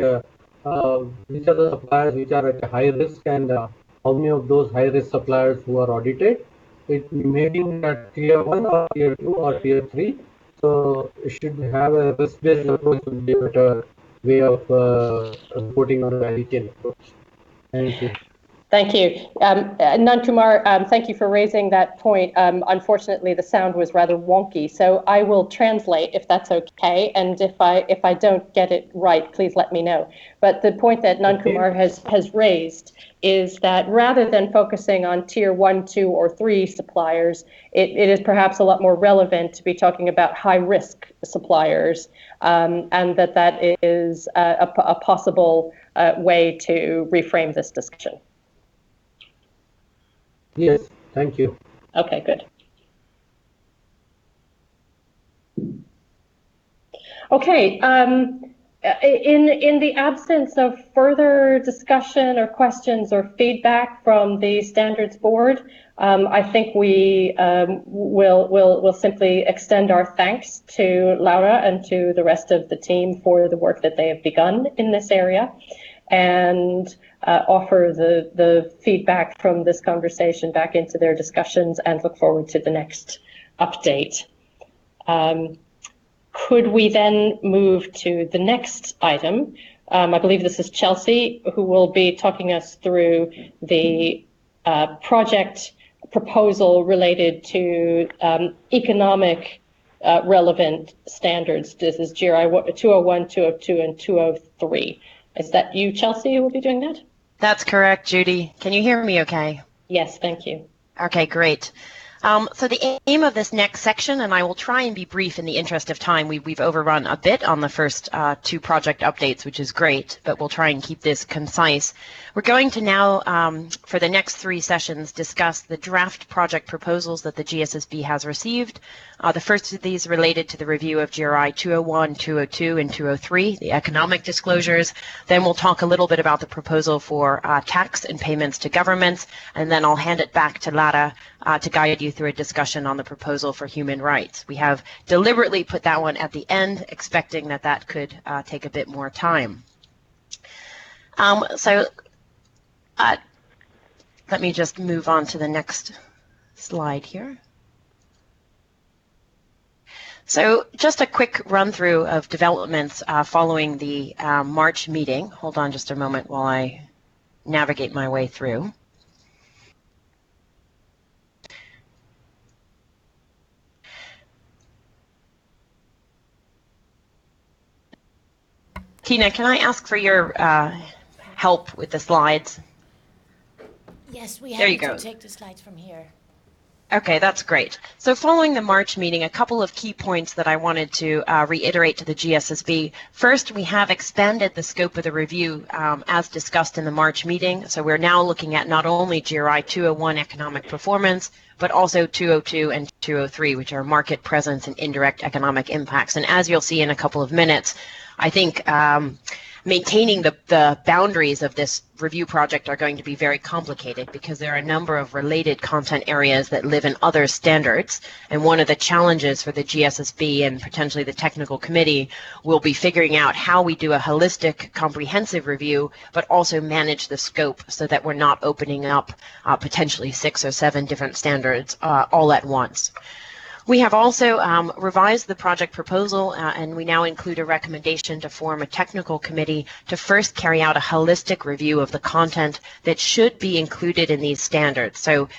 which are the suppliers which are at a high risk, and how many of those high-risk suppliers who are audited? It may be at tier 1 or tier 2 or tier 3. So it should have a risk-based approach, would be a better way of reporting on a value chain approach. Thank you. Thank you. Nand Kumar, thank you for raising that point. Unfortunately, the sound was rather wonky, so I will translate if that's okay. And if I don't get it right, please let me know. But the point that Nand Kumar has raised is that rather than focusing on tier 1, 2, or 3 suppliers, it is perhaps a lot more relevant to be talking about high-risk suppliers, and that is a possible way to reframe this discussion. Yes, thank you. Okay, good. Okay, in the absence of further discussion or questions or feedback from the standards board, I think we will simply extend our thanks to Laura and to the rest of the team for the work that they have begun in this area, and offer the feedback from this conversation back into their discussions, and look forward to the next update. Could we then move to the next item? I believe this is Chelsea, who will be talking us through the project proposal related to economic relevant standards. This is GRI 201, 202, and 203. Is that you, Chelsea, who will be doing that? That's correct, Judy. Can you hear me okay? Yes, thank you. Okay, great. So the aim of this next section, and I will try and be brief in the interest of time, we've overrun a bit on the first 2 project updates, which is great, but we'll try and keep this concise. We're going to now, for the next 3 sessions, discuss the draft project proposals that the GSSB has received. The first of these related to the review of GRI 201, 202, and 203, the economic disclosures. Then we'll talk a little bit about the proposal for tax and payments to governments, and then I'll hand it back to Lara to guide you through a discussion on the proposal for human rights. We have deliberately put that one at the end, expecting that that could take a bit more time. Let me just move on to the next slide here. So just a quick run through of developments following the March meeting. Hold on just a moment while I navigate my way through. Tina, can I ask for your help with the slides? Yes, we There you have go. to take the slides from here. Okay, that's great. So following the March meeting, a couple of key points that I wanted to reiterate to the GSSB. First, we have expanded the scope of the review as discussed in the March meeting. So we're now looking at not only GRI 201 economic performance, but also 202 and 203, which are market presence and indirect economic impacts. And as you'll see in a couple of minutes, I think maintaining the boundaries of this review project are going to be very complicated because there are a number of related content areas that live in other standards. And one of the challenges for the GSSB and potentially the technical committee will be figuring out how we do a holistic, comprehensive review, but also manage the scope so that we're not opening up potentially 6 or 7 different standards all at once. We have also revised the project proposal, and we now include a recommendation to form a technical committee to first carry out a holistic review of the content that should be included in these standards. So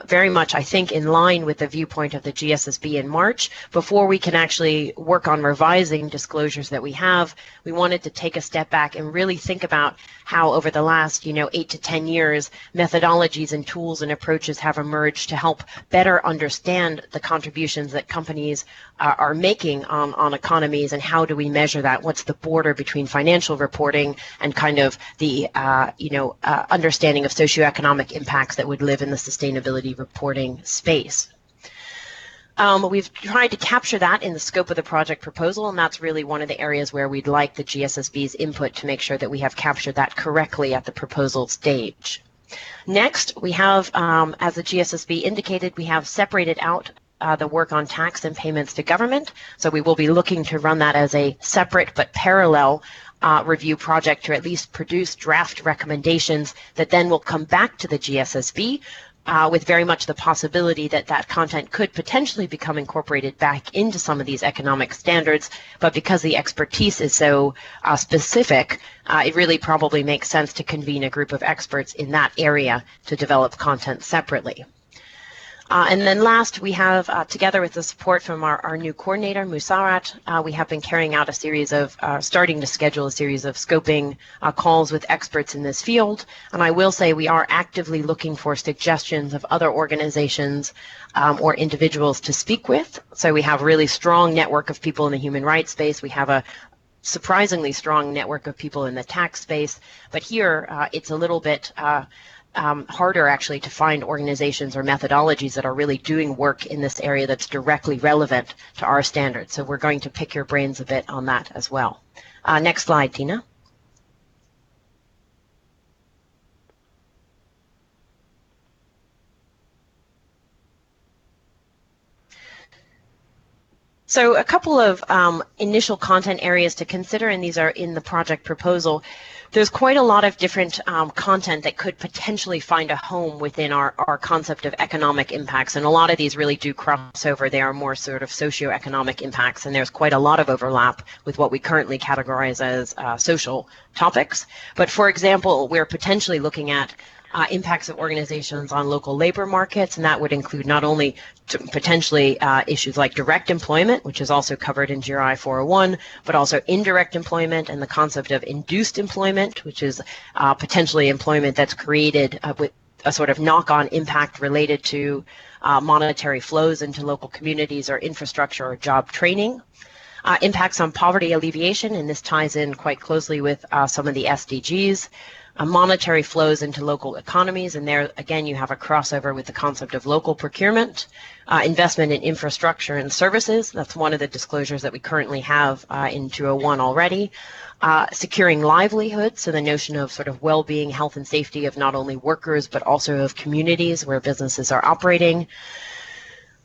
very much, I think, in line with the viewpoint of the GSSB in March. Before we can actually work on revising disclosures that we have, we wanted to take a step back and really think about how over the last 8 to 10 years, methodologies and tools and approaches have emerged to help better understand the contributions that companies are making on economies, and how do we measure that? What's the border between financial reporting and kind of the understanding of socioeconomic impacts that would live in the sustainability reporting space? We've tried to capture that in the scope of the project proposal, and that's really one of the areas where we'd like the GSSB's input to make sure that we have captured that correctly at the proposal stage. Next, we have, as the GSSB indicated, we have separated out the work on tax and payments to government. So we will be looking to run that as a separate but parallel review project to at least produce draft recommendations that then will come back to the GSSB with very much the possibility that that content could potentially become incorporated back into some of these economic standards. But because the expertise is so specific, it really probably makes sense to convene a group of experts in that area to develop content separately. And then last, we have, together with the support from our new coordinator, Musarat, we have been carrying out a series of, starting to schedule a series of scoping calls with experts in this field. And I will say we are actively looking for suggestions of other organizations or individuals to speak with. So we have a really strong network of people in the human rights space. We have a surprisingly strong network of people in the tax space. But here, it's a little bit harder actually to find organizations or methodologies that are really doing work in this area that's directly relevant to our standards. So we're going to pick your brains a bit on that as well. Next slide, Tina. So a couple of initial content areas to consider, and these are in the project proposal. There's quite a lot of different content that could potentially find a home within our concept of economic impacts, and a lot of these really do cross over. They are more sort of socioeconomic impacts, and there's quite a lot of overlap with what we currently categorize as social topics. But for example, we're potentially looking at impacts of organizations on local labor markets, and that would include not only potentially issues like direct employment, which is also covered in GRI 401, but also indirect employment and the concept of induced employment, which is potentially employment that's created with a sort of knock-on impact related to monetary flows into local communities or infrastructure or job training. Impacts on poverty alleviation, and this ties in quite closely with some of the SDGs. Monetary flows into local economies, and there again you have a crossover with the concept of local procurement, investment in infrastructure and services. That's one of the disclosures that we currently have in 201 already. Securing livelihoods, so the notion of sort of well-being, health and safety of not only workers but also of communities where businesses are operating.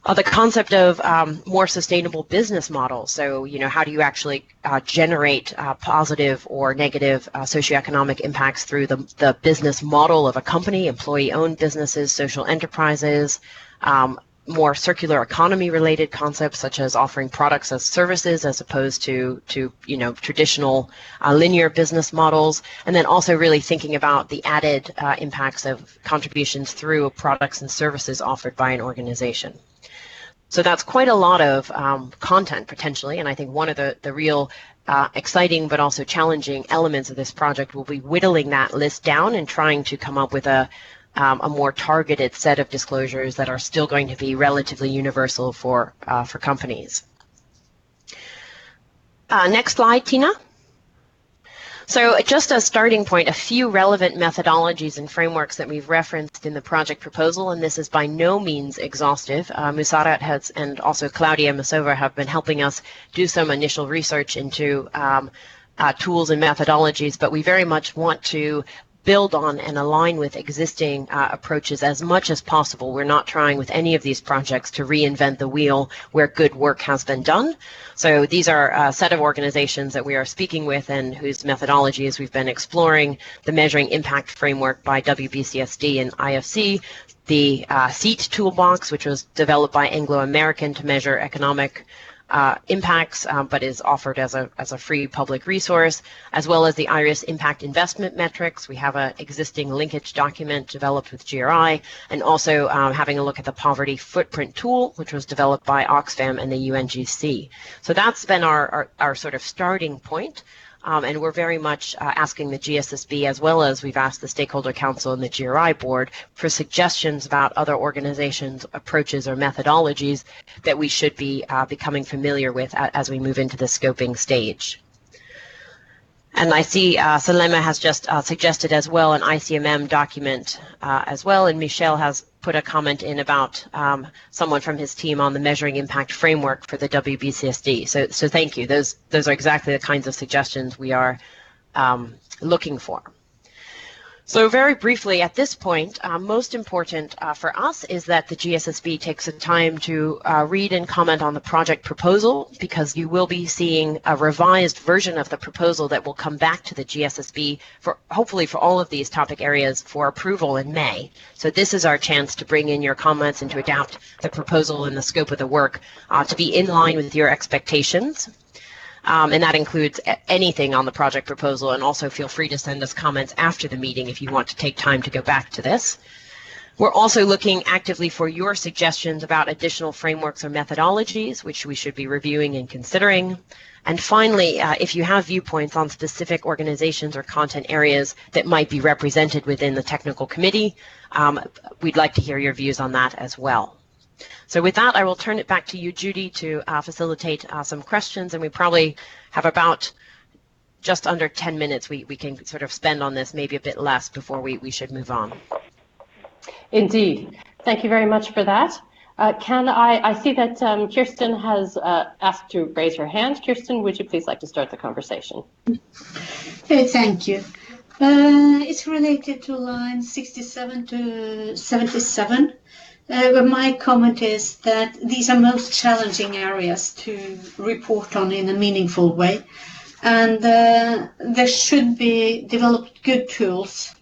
The concept of more sustainable business models. So, how do you actually generate positive or negative socioeconomic impacts through the business model of a company, employee-owned businesses, social enterprises, more circular economy related concepts such as offering products as services as opposed to traditional linear business models, and then also really thinking about the added impacts of contributions through products and services offered by an organization. So that's quite a lot of content potentially, and I think one of the real exciting but also challenging elements of this project will be whittling that list down and trying to come up with a more targeted set of disclosures that are still going to be relatively universal for companies. Next slide, Tina. So just a starting point, a few relevant methodologies and frameworks that we've referenced in the project proposal, and this is by no means exhaustive. Musarat has, and also Claudia Masova have been helping us do some initial research into tools and methodologies, but we very much want to build on and align with existing approaches as much as possible. We're not trying with any of these projects to reinvent the wheel where good work has been done. So these are a set of organizations that we are speaking with and whose methodologies we've been exploring: the Measuring Impact Framework by WBCSD and IFC, the SEAT Toolbox, which was developed by Anglo American to measure economic impacts, but is offered as a free public resource, as well as the IRIS Impact Investment Metrics. We have an existing linkage document developed with GRI, and also having a look at the Poverty Footprint Tool, which was developed by Oxfam and the UNGC. So that's been our sort of starting point. And we're very much asking the GSSB, as well as we've asked the Stakeholder Council and the GRI Board, for suggestions about other organizations' approaches or methodologies that we should be becoming familiar with as we move into the scoping stage. And I see Selema has just suggested as well an ICMM document as well, and Michel has put a comment in about someone from his team on the Measuring Impact Framework for the WBCSD. So thank you. Those are exactly the kinds of suggestions we are looking for. So very briefly, at this point, most important for us is that the GSSB takes the time to read and comment on the project proposal, because you will be seeing a revised version of the proposal that will come back to the GSSB for hopefully for all of these topic areas for approval in May. So this is our chance to bring in your comments and to adapt the proposal and the scope of the work to be in line with your expectations. And that includes anything on the project proposal, and also feel free to send us comments after the meeting if you want to take time to go back to this. We're also looking actively for your suggestions about additional frameworks or methodologies, which we should be reviewing and considering. And finally, if you have viewpoints on specific organizations or content areas that might be represented within the technical committee, we'd like to hear your views on that as well. So with that, I will turn it back to you, Judy, to facilitate some questions, and we probably have about just under 10 minutes we can sort of spend on this, maybe a bit less, before we should move on. Indeed. Thank you very much for that. I see that Kirsten has asked to raise her hand. Kirsten, would you please like to start the conversation? Thank you. It's related to lines 67 to 77. But my comment is that these are most challenging areas to report on in a meaningful way, and there should be developed good tools,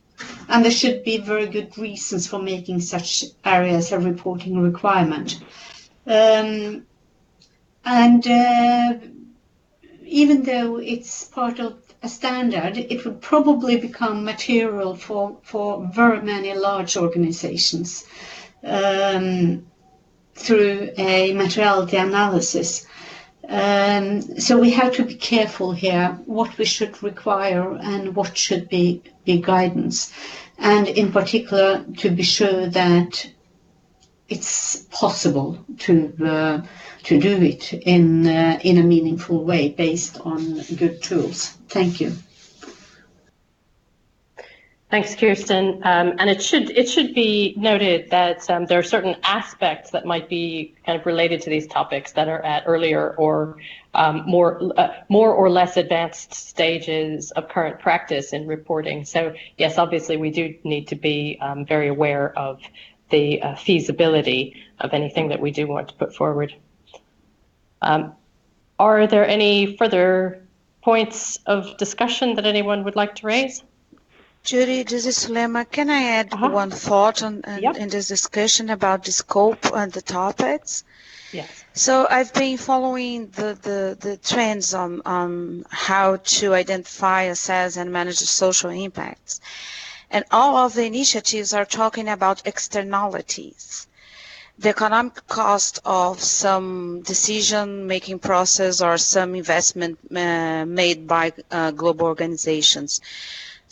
and there should be very good reasons for making such areas a reporting requirement. And even though it's part of a standard, it would probably become material for very many large organizations. Through a materiality analysis. So we have to be careful here what we should require and what should be guidance, and in particular to be sure that it's possible to do it in a meaningful way based on good tools. Thank you. Thanks, Kirsten. And it should be noted that there are certain aspects that might be kind of related to these topics that are at earlier or more or less advanced stages of current practice in reporting. So yes, obviously we do need to be very aware of the feasibility of anything that we do want to put forward. Are there any further points of discussion that anyone would like to raise? Judy, this is Sulema. Can I add one thought in this discussion about the scope and the topics? Yes. So I've been following the trends on how to identify, assess, and manage the social impacts. And all of the initiatives are talking about externalities. The economic cost of some decision-making process or some investment made by global organizations.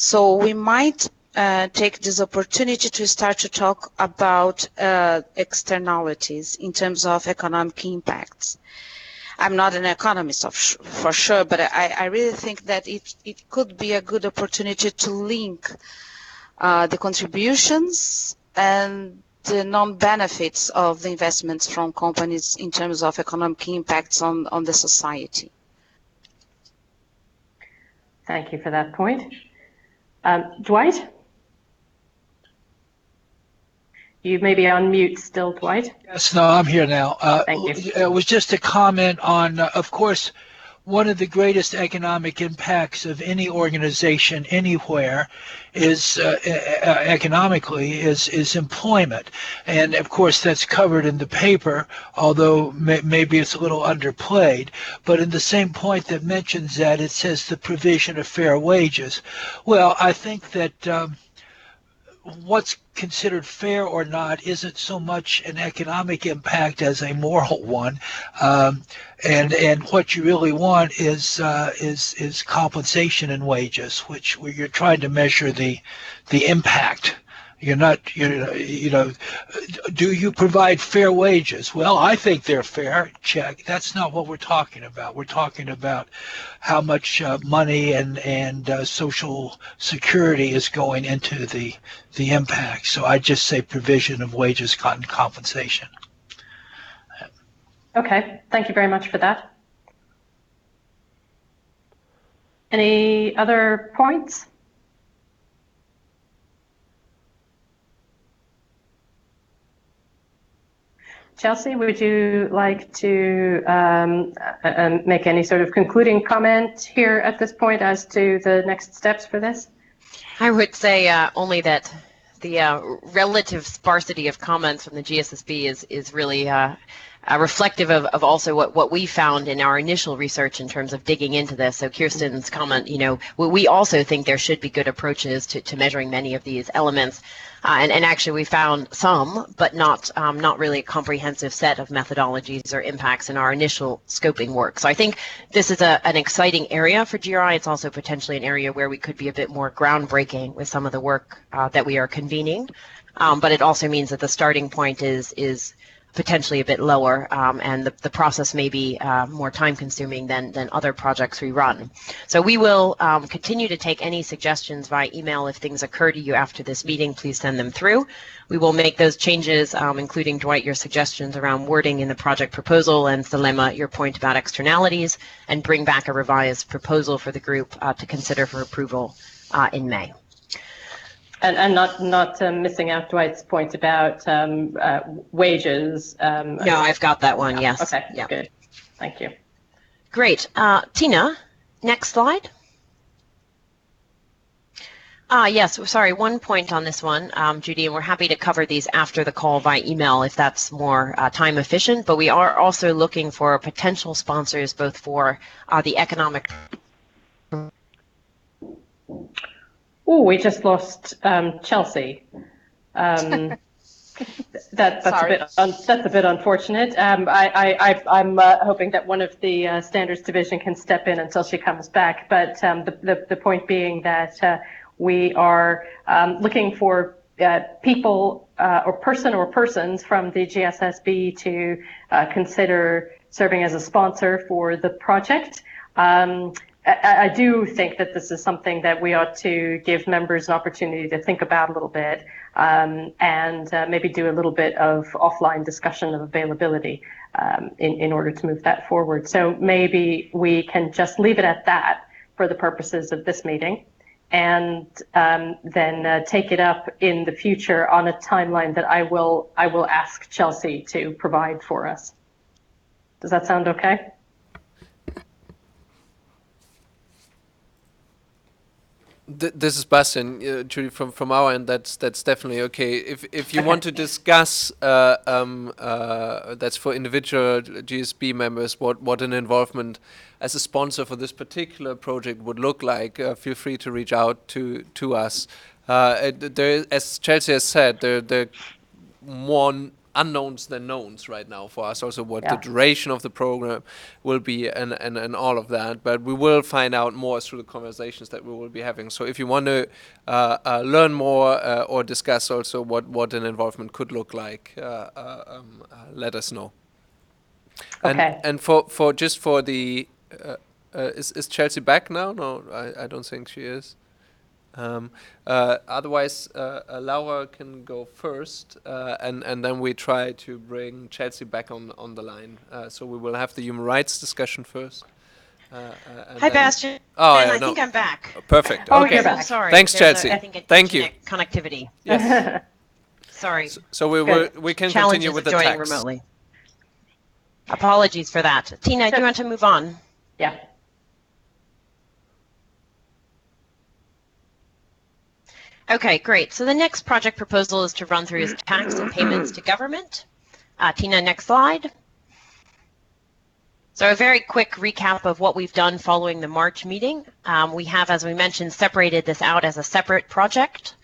So we might take this opportunity to start to talk about externalities in terms of economic impacts. I'm not an economist for sure, but I really think that it could be a good opportunity to link the contributions and the non-benefits of the investments from companies in terms of economic impacts on the society. Thank you for that point. Dwight? You may be on mute still, Dwight. Yes, no, I'm here now. Thank you. It was just a comment on, of course, one of the greatest economic impacts of any organization anywhere is economically is employment, and of course that's covered in the paper, although maybe it's a little underplayed. But in the same point that mentions that, it says the provision of fair wages. Well, I think that what's considered fair or not isn't so much an economic impact as a moral one, and what you really want is compensation and wages, where you're trying to measure the impact. You're not, do you provide fair wages? Well, I think they're fair. Check. That's not what we're talking about. We're talking about how much money and social security is going into the impact. So I just say provision of wages and compensation. Okay, thank you very much for that. Any other points? Chelsea, would you like to make any sort of concluding comment here at this point as to the next steps for this? I would say only that the relative sparsity of comments from the GSSB is really reflective of also what we found in our initial research in terms of digging into this. So Kirsten's comment, we also think there should be good approaches to measuring many of these elements. And actually we found some, but not really a comprehensive set of methodologies or impacts in our initial scoping work. So I think this is an exciting area for GRI. It's also potentially an area where we could be a bit more groundbreaking with some of the work that we are convening. But it also means that the starting point is potentially a bit lower, and the process may be more time consuming than other projects we run. So we will continue to take any suggestions via email. If things occur to you after this meeting, please send them through. We will make those changes, including, Dwight, your suggestions around wording in the project proposal, and Selema, your point about externalities, and bring back a revised proposal for the group to consider for approval in May. And not missing out Dwight's point about wages. No, I've got that one, yes. Okay, yeah. Good. Thank you. Great. Tina, next slide. Yes, sorry, one point on this one, Judy, and we're happy to cover these after the call by email if that's more time efficient, but we are also looking for potential sponsors both for the economic... Oh, we just lost Chelsea. That's a bit unfortunate. I'm hoping that one of the standards division can step in until she comes back. But the point being that we are looking for people or persons from the GSSB to consider serving as a sponsor for the project. I do think that this is something that we ought to give members an opportunity to think about a little bit, and maybe do a little bit of offline discussion of availability in order to move that forward. So maybe we can just leave it at that for the purposes of this meeting, and then take it up in the future on a timeline that I will ask Chelsea to provide for us. Does that sound okay? This is Bastian, Judy. From our end, that's definitely okay. If you want to discuss, that's for individual GSB members, what an involvement as a sponsor for this particular project would look like. Feel free to reach out to us. There, as Chelsea has said, there are more unknowns than knowns right now for us. Also, what the duration of the program will be, and all of that. But we will find out more through the conversations that we will be having. So, if you want to learn more or discuss also what an involvement could look like, let us know. Okay. And for the is Chelsea back now? No, I don't think she is. Otherwise, Laura can go first, and then we try to bring Chelsea back on the line. So we will have the human rights discussion first. Hi, Bastian. Oh, and yeah, I no. think I'm back. Perfect. Oh, Okay. you're back. So sorry. Thanks, There's Chelsea. I think an Thank you. internet connectivity. Yes. Sorry. So we can Challenges continue with of the joining text. remotely. Apologies for that. Tina, do you want to move on? Yeah. Okay, great. So the next project proposal is to run through is tax and payments to government. Tina, next slide. So a very quick recap of what we've done following the March meeting. We have, as we mentioned, separated this out as a separate project.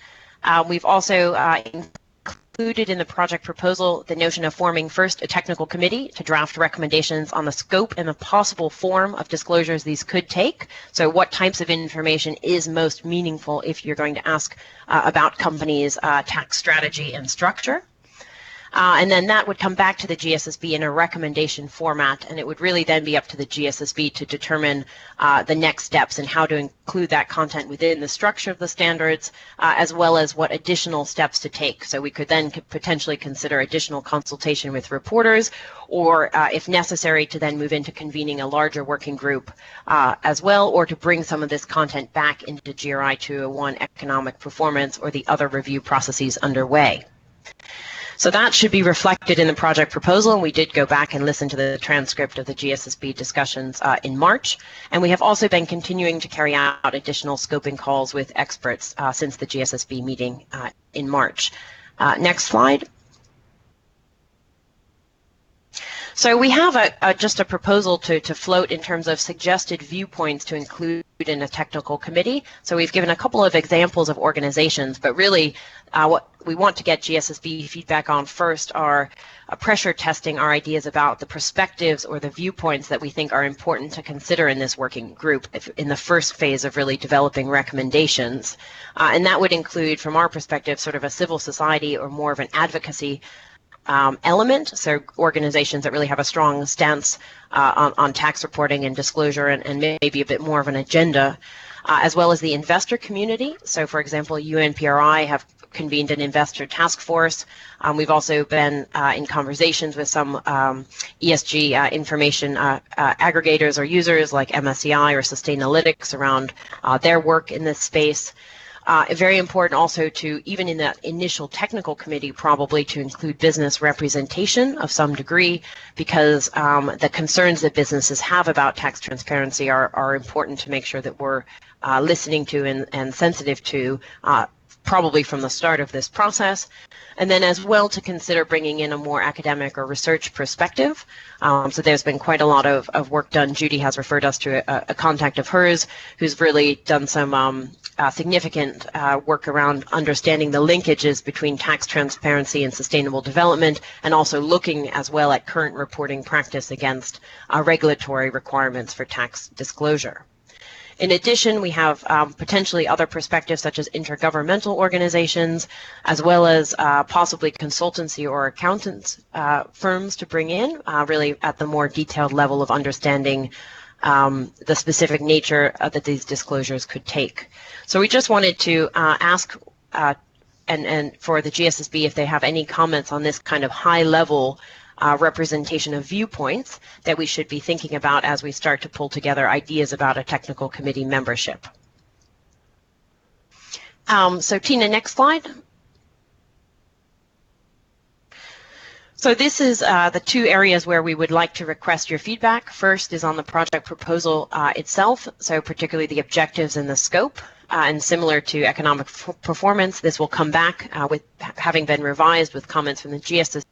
We've also included in the project proposal the notion of forming first a technical committee to draft recommendations on the scope and the possible form of disclosures these could take. So what types of information is most meaningful if you're going to ask about companies' tax strategy and structure. And then that would come back to the GSSB in a recommendation format, and it would really then be up to the GSSB to determine the next steps and how to include that content within the structure of the standards, as well as what additional steps to take. So we could then potentially consider additional consultation with reporters, or if necessary, to then move into convening a larger working group as well, or to bring some of this content back into GRI 201 economic performance or the other review processes underway. So that should be reflected in the project proposal, and we did go back and listen to the transcript of the GSSB discussions in March, and we have also been continuing to carry out additional scoping calls with experts since the GSSB meeting in March. Next slide. So we have just a proposal to float in terms of suggested viewpoints to include in a technical committee. So we've given a couple of examples of organizations, but really what we want to get GSSB feedback on first are pressure testing our ideas about the perspectives or the viewpoints that we think are important to consider in this working group in the first phase of really developing recommendations. And that would include, from our perspective, sort of a civil society or more of an advocacy element, so organizations that really have a strong stance on tax reporting and disclosure and maybe a bit more of an agenda, as well as the investor community. So for example, UNPRI have convened an investor task force. We've also been in conversations with some ESG information aggregators or users like MSCI or Sustainalytics around their work in this space. Very important also to, even in that initial technical committee, probably to include business representation of some degree, because the concerns that businesses have about tax transparency are important to make sure that we're listening to and sensitive to probably from the start of this process. And then as well to consider bringing in a more academic or research perspective. So there's been quite a lot of work done. Judy has referred us to a contact of hers who's really done some significant work around understanding the linkages between tax transparency and sustainable development, and also looking as well at current reporting practice against regulatory requirements for tax disclosure. In addition, we have potentially other perspectives such as intergovernmental organizations, as well as possibly consultancy or accountants firms to bring in, really at the more detailed level of understanding the specific nature that these disclosures could take. So we just wanted to ask and for the GSSB if they have any comments on this kind of high-level representation of viewpoints that we should be thinking about as we start to pull together ideas about a technical committee membership. So Tina, next slide. So this is the two areas where we would like to request your feedback. First is on the project proposal itself, so particularly the objectives and the scope. And similar to economic performance, this will come back with having been revised with comments from the GSSB.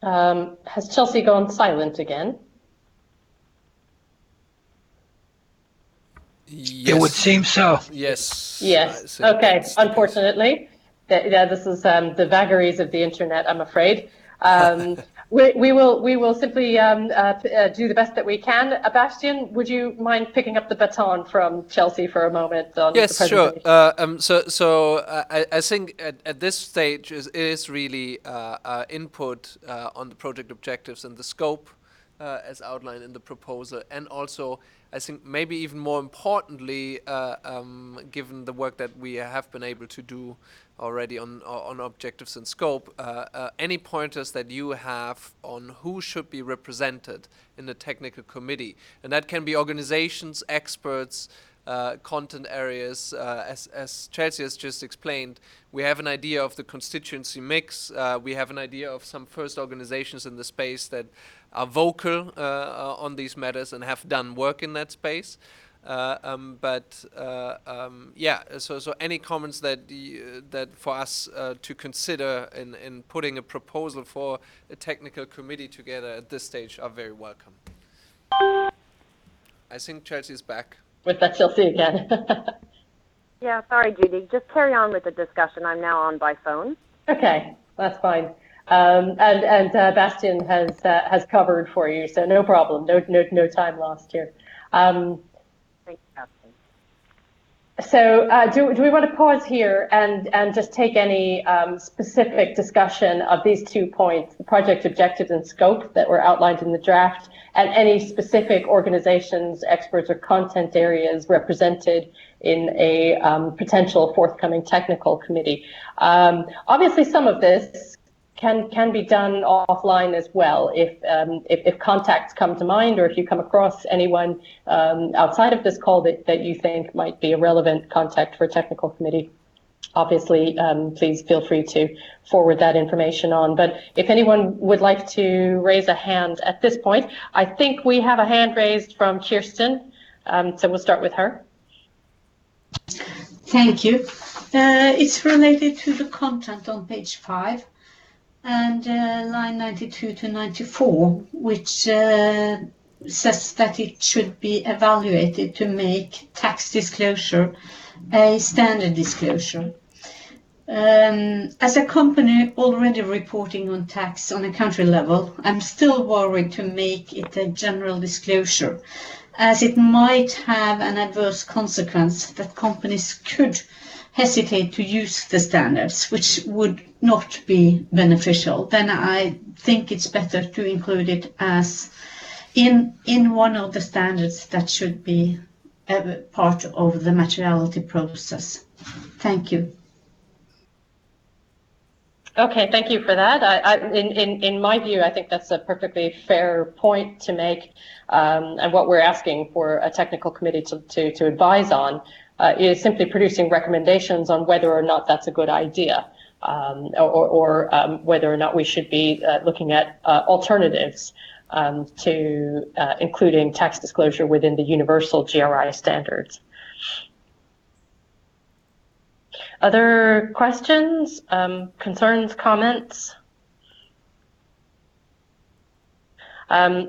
Has Chelsea gone silent again? Yes. It would seem so. Yes. Yes. Okay. Unfortunately, yeah, this is the vagaries of the internet, I'm afraid. We will simply do the best that we can. Bastian, would you mind picking up the baton from Chelsea for a moment on the presentation? Sure. I think at this stage it is really input on the project objectives and the scope as outlined in the proposal, and also I think maybe even more importantly, given the work that we have been able to do already on objectives and scope, any pointers that you have on who should be represented in the technical committee, and that can be organizations, experts, content areas. As Chelsea has just explained, we have an idea of the constituency mix. We have an idea of some first organizations in the space that are vocal on these matters and have done work in that space. Yeah, so any comments that for us to consider in putting a proposal for a technical committee together at this stage are very welcome. I think Chelsea is back. With that, Chelsea again. Yeah, sorry, Judy. Just carry on with the discussion. I'm now on by phone. Okay, that's fine. And Bastian has covered for you, so no problem. No time lost here. Thanks, Bastian. So do we want to pause here and just take any specific discussion of these 2 points, the project objectives and scope that were outlined in the draft, and any specific organizations, experts, or content areas represented in a potential forthcoming technical committee? Obviously, some of this can be done offline as well. If contacts come to mind, or if you come across anyone outside of this call that you think might be a relevant contact for a technical committee, obviously, please feel free to forward that information on. But if anyone would like to raise a hand at this point, I think we have a hand raised from Kirsten. So we'll start with her. Thank you. It's related to the content on page 5 and line 92 to 94, which says that it should be evaluated to make tax disclosure a standard disclosure. As a company already reporting on tax on a country level, I'm still worried to make it a general disclosure, as it might have an adverse consequence that companies could hesitate to use the standards, which would not be beneficial. Then I think it's better to include it as in one of the standards that should be a part of the materiality process. Thank you. Okay, thank you for that. In my view, I think that's a perfectly fair point to make, and what we're asking for a technical committee to advise on is simply producing recommendations on whether or not that's a good idea, or whether or not we should be looking at alternatives to including tax disclosure within the universal GRI standards. Other questions, concerns, comments?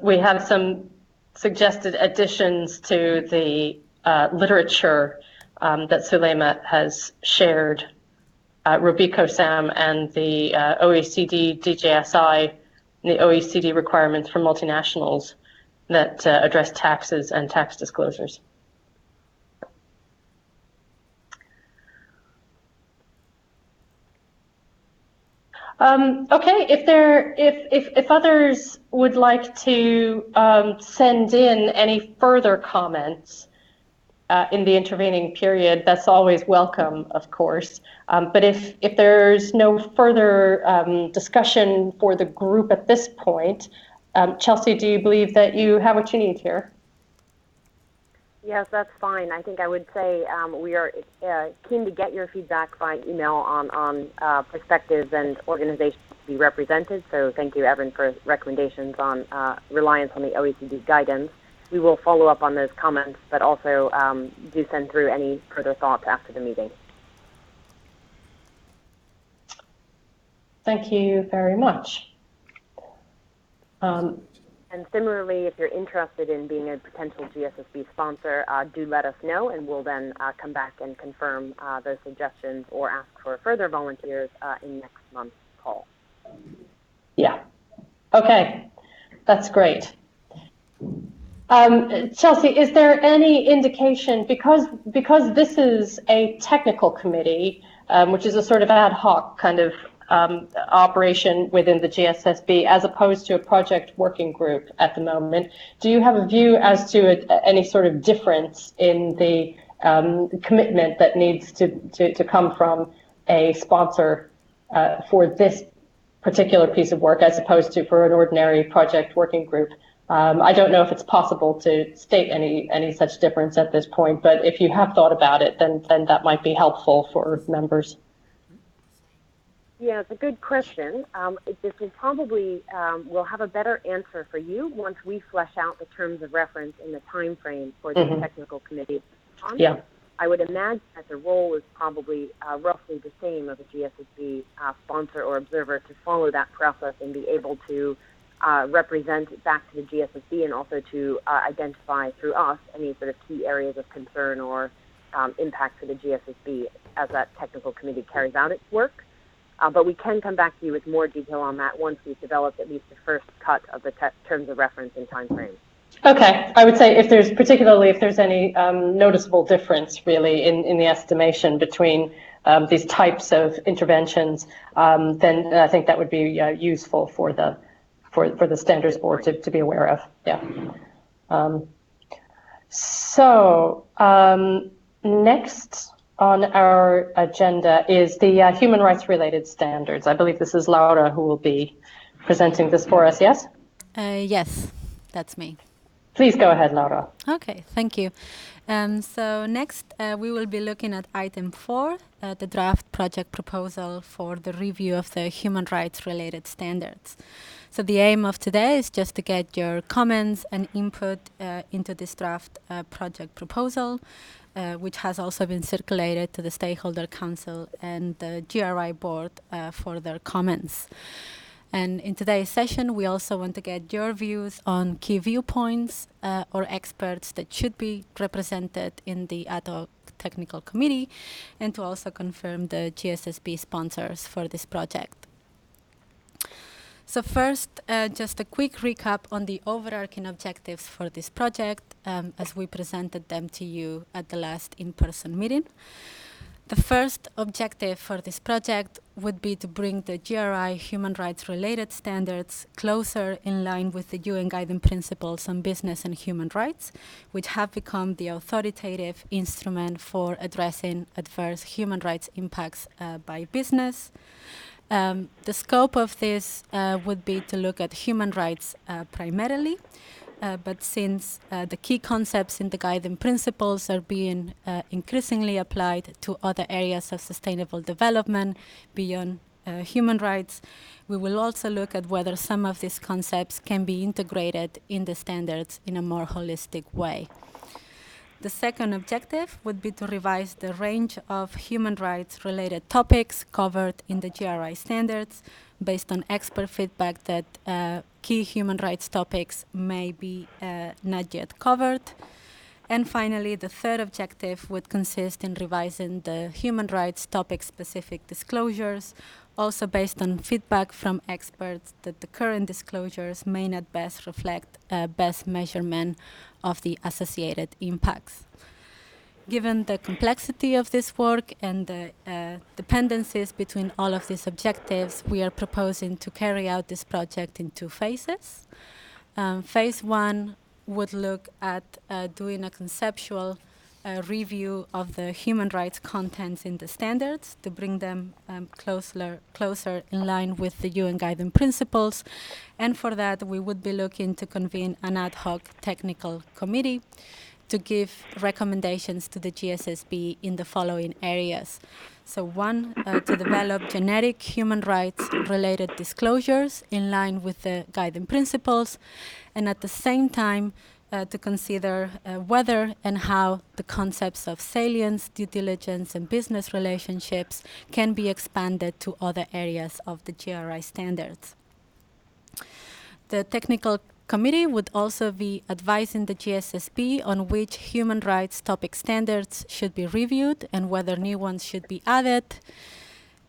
We have some suggested additions to the literature that Sulema has shared, Robico Sam and the OECD DJSI, and the OECD requirements for multinationals that address taxes and tax disclosures. Okay, if others would like to send in any further comments in the intervening period, that's always welcome, of course. But if there's no further discussion for the group at this point, Chelsea, do you believe that you have what you need here? Yes, that's fine. I think I would say we are keen to get your feedback by email on perspectives and organizations to be represented. So thank you, Evan, for recommendations on reliance on the OECD guidance. We will follow up on those comments, but also do send through any further thoughts after the meeting. Thank you very much. And similarly, if you're interested in being a potential GSSB sponsor, do let us know, and we'll then come back and confirm those suggestions or ask for further volunteers in next month's call. Yeah. Okay. That's great. Chelsea, is there any indication, because this is a technical committee, which is a sort of ad hoc kind of operation within the GSSB as opposed to a project working group at the moment. Do you have a view as to any sort of difference in the commitment that needs to come from a sponsor for this particular piece of work as opposed to for an ordinary project working group? I don't know if it's possible to state any such difference at this point, but if you have thought about it, then that might be helpful for members. Yeah, it's a good question. This will probably, we'll have a better answer for you once we flesh out the terms of reference in the time frame for the technical committee. Yeah. I would imagine that the role is probably roughly the same of a GSSB sponsor or observer to follow that process and be able to represent it back to the GSSB and also to identify through us any sort of key areas of concern or impact for the GSSB as that technical committee carries out its work. But we can come back to you with more detail on that once we've developed at least the first cut of the terms of reference and time frame. Okay, I would say if there's any noticeable difference really in the estimation between these types of interventions, then I think that would be useful for the standards board to be aware of. Yeah. Next on our agenda is the human rights related standards. I believe this is Laura who will be presenting this for us, yes? Yes, that's me. Please go ahead, Laura. Okay, thank you. So next we will be looking at item 4, the draft project proposal for the review of the human rights related standards. So the aim of today is just to get your comments and input into this draft project proposal, which has also been circulated to the Stakeholder Council and the GRI board for their comments. And in today's session, we also want to get your views on key viewpoints or experts that should be represented in the ad hoc technical committee, and to also confirm the GSSB sponsors for this project. So first, just a quick recap on the overarching objectives for this project as we presented them to you at the last in-person meeting. The first objective for this project would be to bring the GRI human rights related standards closer in line with the UN Guiding Principles on Business and Human Rights, which have become the authoritative instrument for addressing adverse human rights impacts by business. The scope of this would be to look at human rights primarily, but since the key concepts in the guiding principles are being increasingly applied to other areas of sustainable development beyond human rights, we will also look at whether some of these concepts can be integrated in the standards in a more holistic way. The second objective would be to revise the range of human rights related topics covered in the GRI standards based on expert feedback that key human rights topics may be not yet covered. And finally, the third objective would consist in revising the human rights topic-specific disclosures, also based on feedback from experts that the current disclosures may not best reflect best measurement of the associated impacts. Given the complexity of this work and the dependencies between all of these objectives, we are proposing to carry out this project in 2 phases. Phase 1 would look at doing a conceptual review of the human rights contents in the standards to bring them closer in line with the UN Guiding Principles. And for that, we would be looking to convene an ad hoc technical committee to give recommendations to the GSSB in the following areas. So 1, to develop generic human rights related disclosures in line with the guiding principles, and at the same time to consider whether and how the concepts of salience, due diligence, and business relationships can be expanded to other areas of the GRI standards. The technical committee would also be advising the GSSB on which human rights topic standards should be reviewed and whether new ones should be added,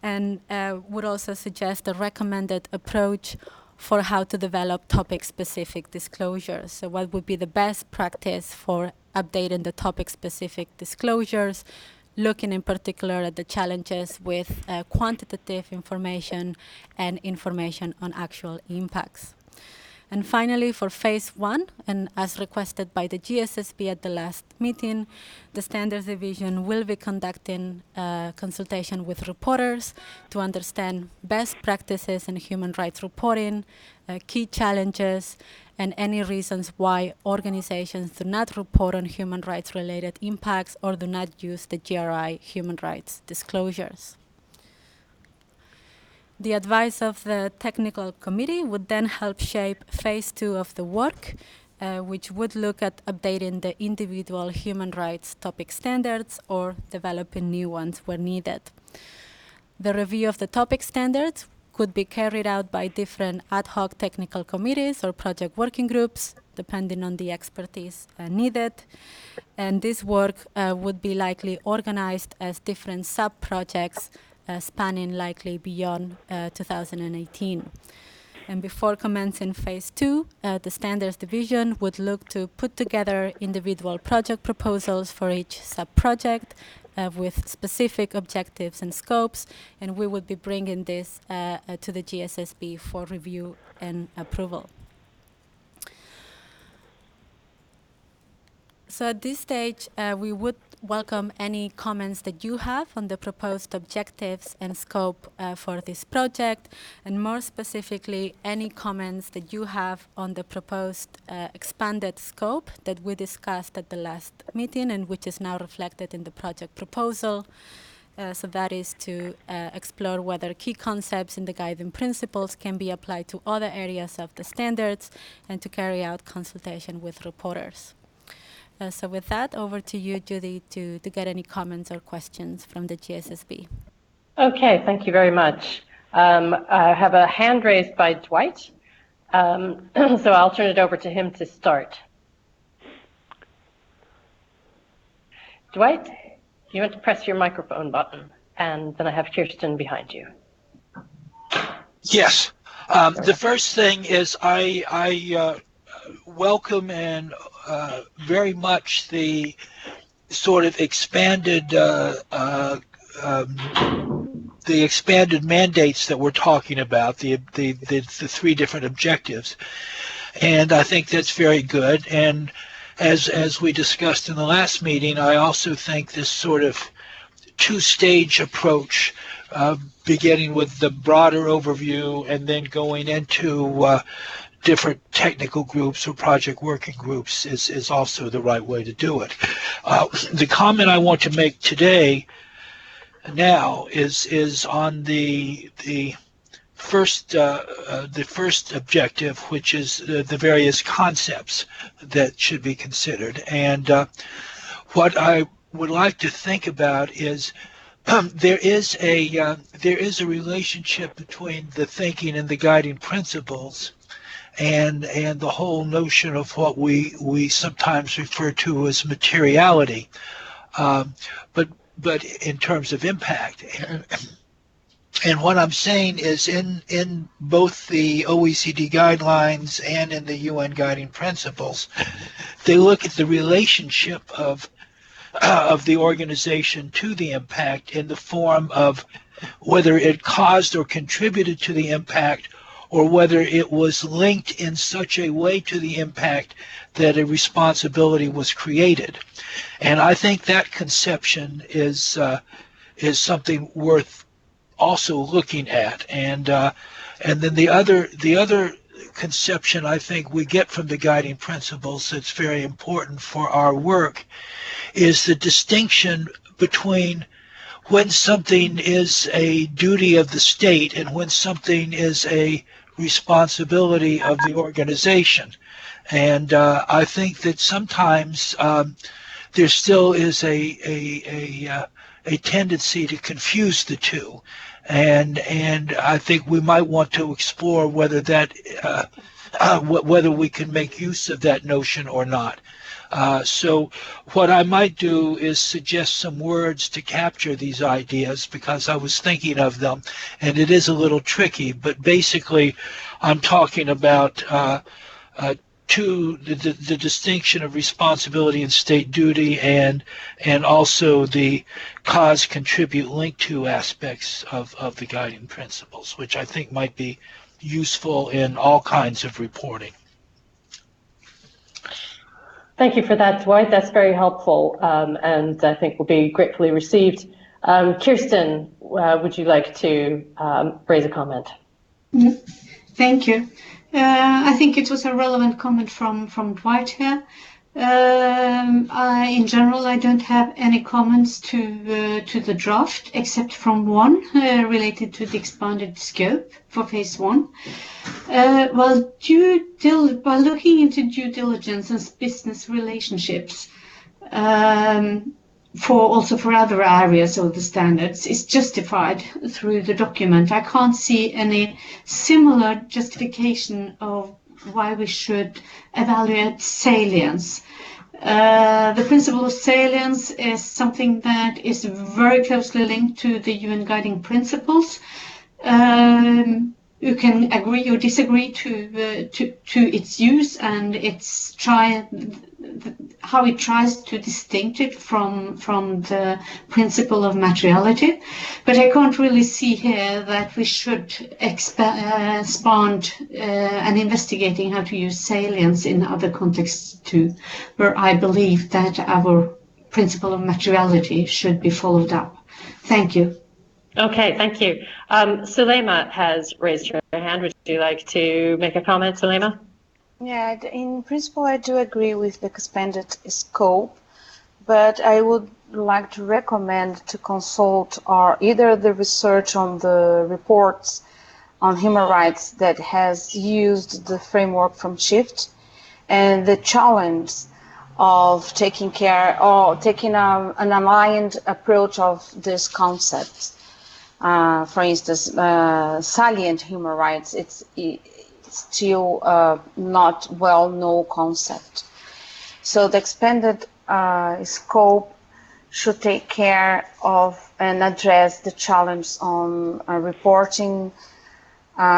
and would also suggest a recommended approach for how to develop topic-specific disclosures. So what would be the best practice for updating the topic-specific disclosures, looking in particular at the challenges with quantitative information and information on actual impacts. And finally, for phase 1, and as requested by the GSSB at the last meeting, the Standards Division will be conducting consultation with reporters to understand best practices in human rights reporting, key challenges, and any reasons why organizations do not report on human rights related impacts or do not use the GRI human rights disclosures. The advice of the technical committee would then help shape phase 2 of the work, which would look at updating the individual human rights topic standards or developing new ones where needed. The review of the topic standards could be carried out by different ad hoc technical committees or project working groups, depending on the expertise needed. And this work would be likely organized as different sub-projects spanning likely beyond 2018. And before commencing phase 2, the Standards Division would look to put together individual project proposals for each sub-project with specific objectives and scopes, and we would be bringing this to the GSSB for review and approval. So at this stage, we would welcome any comments that you have on the proposed objectives and scope for this project, and more specifically, any comments that you have on the proposed expanded scope that we discussed at the last meeting and which is now reflected in the project proposal. So that is to explore whether key concepts in the guiding principles can be applied to other areas of the standards and to carry out consultation with reporters. So with that, over to you, Judy, to get any comments or questions from the GSSB. Okay, thank you very much. I have a hand raised by Dwight, so I'll turn it over to him to start. Dwight, you want to press your microphone button, and then I have Kirsten behind you. Yes. The first thing is I welcome and very much the sort of expanded mandates that we're talking about, the 3 different objectives, and I think that's very good. And as we discussed in the last meeting, I also think this sort of 2-stage approach, beginning with the broader overview and then going into different technical groups or project working groups is also the right way to do it. The comment I want to make today now is on the first objective, which is the various concepts that should be considered. And what I would like to think about is there is a relationship between the thinking and the guiding principles and the whole notion of what we sometimes refer to as materiality, but in terms of impact. And what I'm saying is in both the OECD guidelines and in the UN guiding principles, they look at the relationship of the organization to the impact in the form of whether it caused or contributed to the impact, or whether it was linked in such a way to the impact that a responsibility was created. And I think that conception is something worth also looking at. And then the other conception I think we get from the guiding principles that's very important for our work is the distinction between when something is a duty of the state and when something is a responsibility of the organization. And I think that sometimes there still is a tendency to confuse the two, and I think we might want to explore whether that whether we can make use of that notion or not. So what I might do is suggest some words to capture these ideas, because I was thinking of them, and it is a little tricky, but basically I'm talking about to the distinction of responsibility and state duty, and also the cause, contribute, link to aspects of the guiding principles, which I think might be useful in all kinds of reporting. Thank you for that, Dwight. That's very helpful, and I think will be gratefully received. Kirsten, would you like to raise a comment? Thank you. I think it was a relevant comment from Dwight here. In general, I don't have any comments to the draft, except from one related to the expanded scope for phase 1. While looking into due diligence and business relationships, for other areas of the standards is justified through the document. I can't see any similar justification of why we should evaluate salience. The principle of salience is something that is very closely linked to the UN guiding principles. You can agree or disagree to its use and how it tries to distinct it from the principle of materiality. But I can't really see here that we should expand and investigating how to use salience in other contexts too, where I believe that our principle of materiality should be followed up. Thank you. Okay, thank you. Sulema has raised her hand. Would you like to make a comment, Sulema? Yeah, in principle, I do agree with the expanded scope, but I would like to recommend to consult either the research on the reports on human rights that has used the framework from SHIFT, and the challenge of taking care or taking an aligned approach of this concept. For instance, salient human rights, it's still not well-known concept. So the expanded scope should take care of and address the challenge on reporting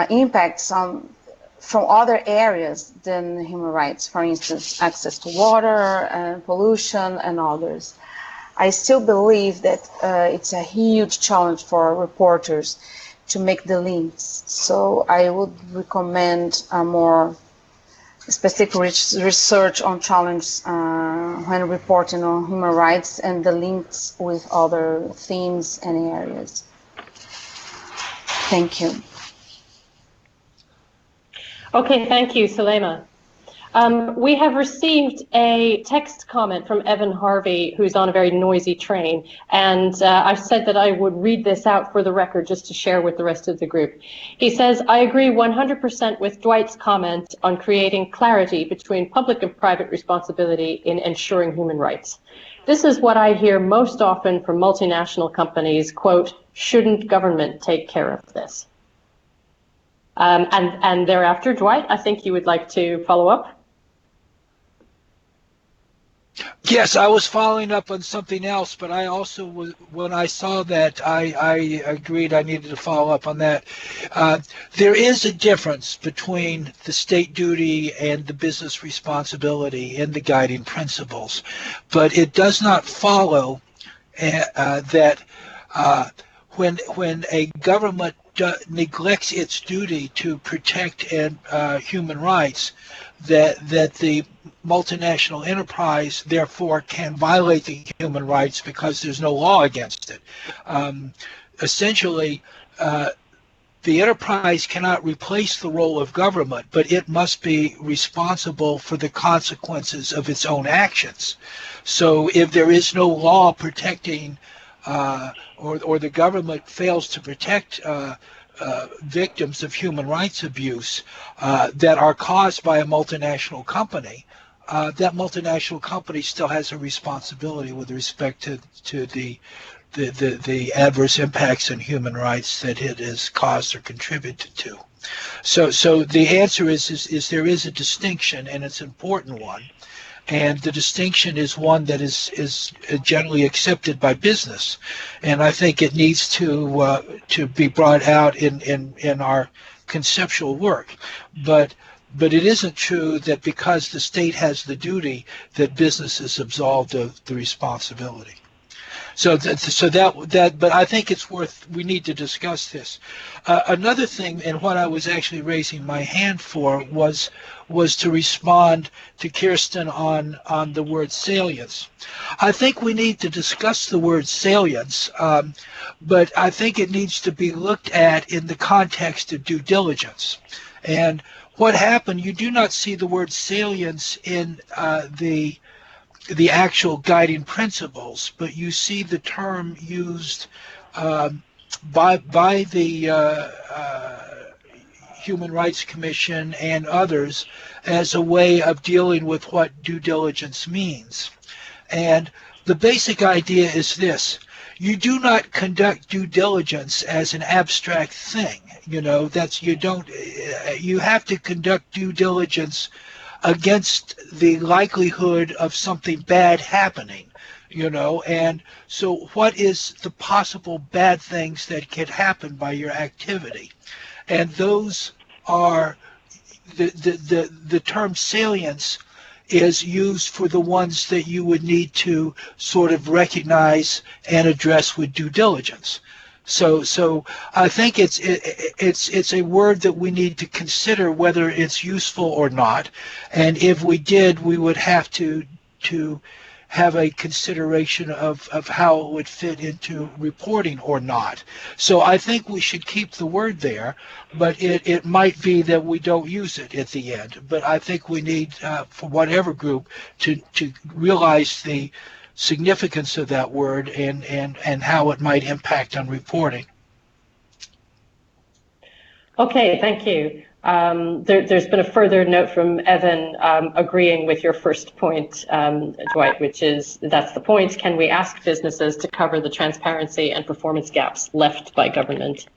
impacts from other areas than human rights, for instance, access to water and pollution and others. I still believe that it's a huge challenge for reporters to make the links. So I would recommend a more specific research on challenge when reporting on human rights and the links with other themes and areas. Thank you. Okay, thank you, Sulema. We have received a text comment from Evan Harvey, who's on a very noisy train, and I've said that I would read this out for the record just to share with the rest of the group. He says, I agree 100% with Dwight's comment on creating clarity between public and private responsibility in ensuring human rights. This is what I hear most often from multinational companies, quote, shouldn't government take care of this? And thereafter, Dwight, I think you would like to follow up. Yes, I was following up on something else, but I also was, when I saw that, I agreed I needed to follow up on that. There is a difference between the state duty and the business responsibility in the guiding principles, but it does not follow that when a government neglects its duty to protect human rights, that the multinational enterprise therefore can violate the human rights because there's no law against it. Essentially, the enterprise cannot replace the role of government, but it must be responsible for the consequences of its own actions. So if there is no law protecting or the government fails to protect victims of human rights abuse that are caused by a multinational company, that multinational company still has a responsibility with respect to the adverse impacts on human rights that it has caused or contributed to. So the answer is there is a distinction, and it's an important one. And the distinction is one that is generally accepted by business, and I think it needs to be brought out in our conceptual work. But but it isn't true that because the state has the duty that business is absolved of the responsibility. But I think it's we need to discuss this. Another thing, and what I was actually raising my hand for was to respond to Kirsten on the word salience. I think we need to discuss the word salience, but I think it needs to be looked at in the context of due diligence. And what happened, you do not see the word salience in the actual guiding principles, but you see the term used by the Human Rights Commission and others as a way of dealing with what due diligence means. And the basic idea is this: you do not conduct due diligence as an abstract thing. You know, you have to conduct due diligence against the likelihood of something bad happening, you know. And so what is the possible bad things that can happen by your activity? And those are the term salience is used for the ones that you would need to sort of recognize and address with due diligence. So I think it's a word that we need to consider whether it's useful or not, and if we did, we would have to have a consideration of how it would fit into reporting or not. So I think we should keep the word there, but it might be that we don't use it at the end. But I think we need, for whatever group, to realize the significance of that word and how it might impact on reporting. Okay, thank you. There's been a further note from Evan agreeing with your first point, Dwight, which is that's the point. Can we ask businesses to cover the transparency and performance gaps left by government?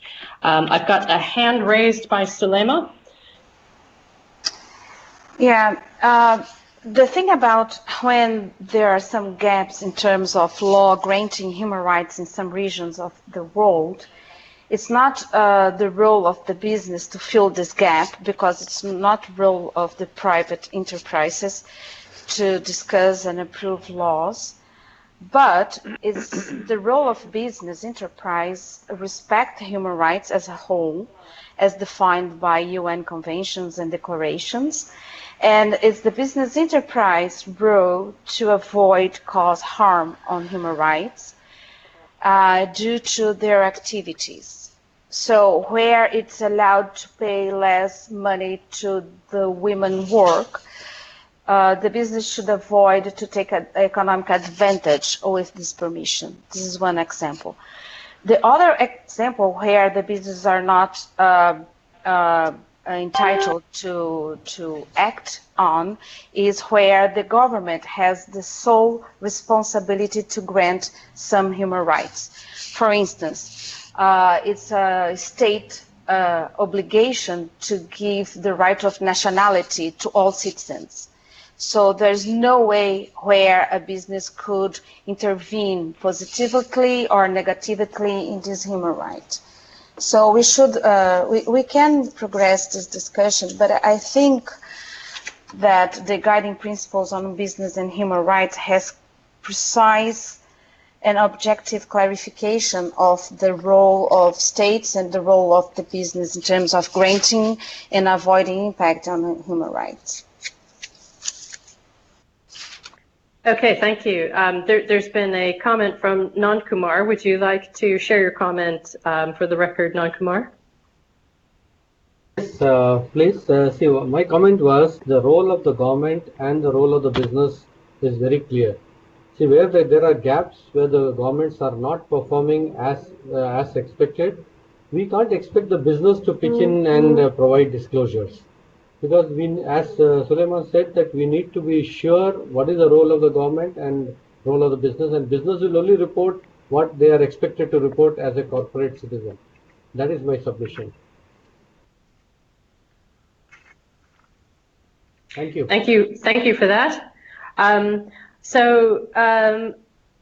I've got a hand raised by Sulema. Yeah. The thing about when there are some gaps in terms of law granting human rights in some regions of the world, it's not the role of the business to fill this gap, because it's not the role of the private enterprises to discuss and approve laws, but it's the role of business enterprise respect human rights as a whole, as defined by UN conventions and declarations. And it's the business enterprise role to avoid cause harm on human rights due to their activities. So where it's allowed to pay less money to the women work, the business should avoid to take an economic advantage with this permission. This is one example. The other example where the businesses are not entitled to act on is where the government has the sole responsibility to grant some human rights. For instance, it's a state obligation to give the right of nationality to all citizens. So there's no way where a business could intervene positively or negatively in this human right. So we should, we can progress this discussion, but I think that the guiding principles on business and human rights has precise and objective clarification of the role of states and the role of the business in terms of granting and avoiding impact on human rights. Okay, thank you. There's been a comment from Nan Kumar. Would you like to share your comment for the record, Nan Kumar? Yes, please. See, my comment was the role of the government and the role of the business is very clear. See, where there are gaps where the governments are not performing as expected, we can't expect the business to pitch in and provide disclosures. Because we, as Suleiman said, that we need to be sure what is the role of the government and role of the business, and business will only report what they are expected to report as a corporate citizen. That is my submission. Thank you. Thank you. Thank you for that.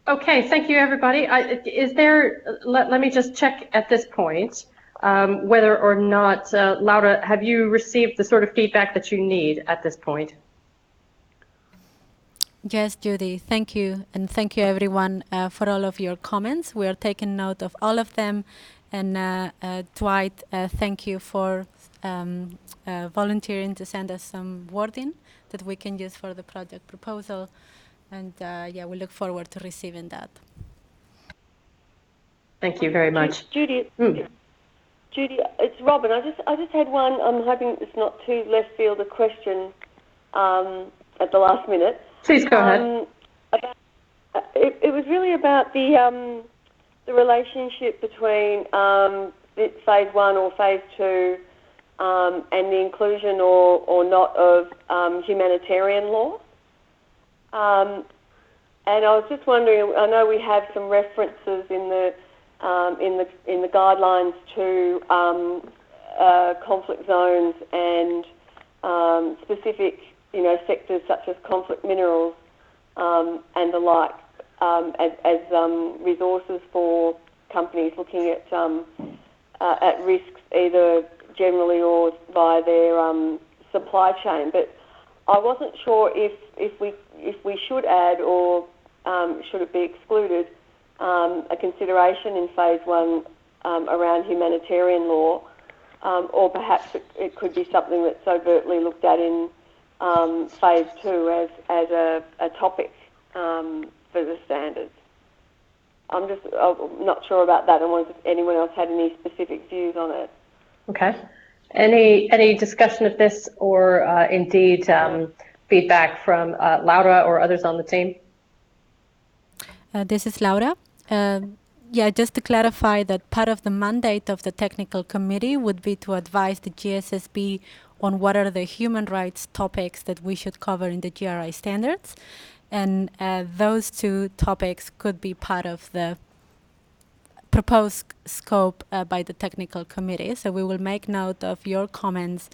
Okay, thank you, everybody. Is there, let me just check at this point. whether or not, Laura, have you received the sort of feedback that you need at this point? Yes, Judy, thank you. And thank you, everyone, for all of your comments. We are taking note of all of them. And Dwight, thank you for volunteering to send us some wording that we can use for the project proposal. And yeah, we look forward to receiving that. Thank you very much. Judy, Judy, it's Robin. I just had one. I'm hoping it's not too left field a question at the last minute. Please go ahead. It was really about the relationship between phase 1 or phase 2 and the inclusion or not of humanitarian law. And I was just wondering. I know we have some references in the guidelines to conflict zones and specific, sectors such as conflict minerals and the like as resources for companies looking at risks either generally or by their supply chain. But I wasn't sure if we should add or should it be excluded a consideration in phase 1 around humanitarian law, or perhaps it could be something that's overtly looked at in phase 2 as a topic for the standards. I'm not sure about that. I wondered if anyone else had any specific views on it. Okay. Any discussion of this or indeed feedback from Laura or others on the team? This is Laura. Yeah, just to clarify that part of the mandate of the technical committee would be to advise the GSSB on what are the human rights topics that we should cover in the GRI standards. And those two topics could be part of the proposed scope by the technical committee. So we will make note of your comments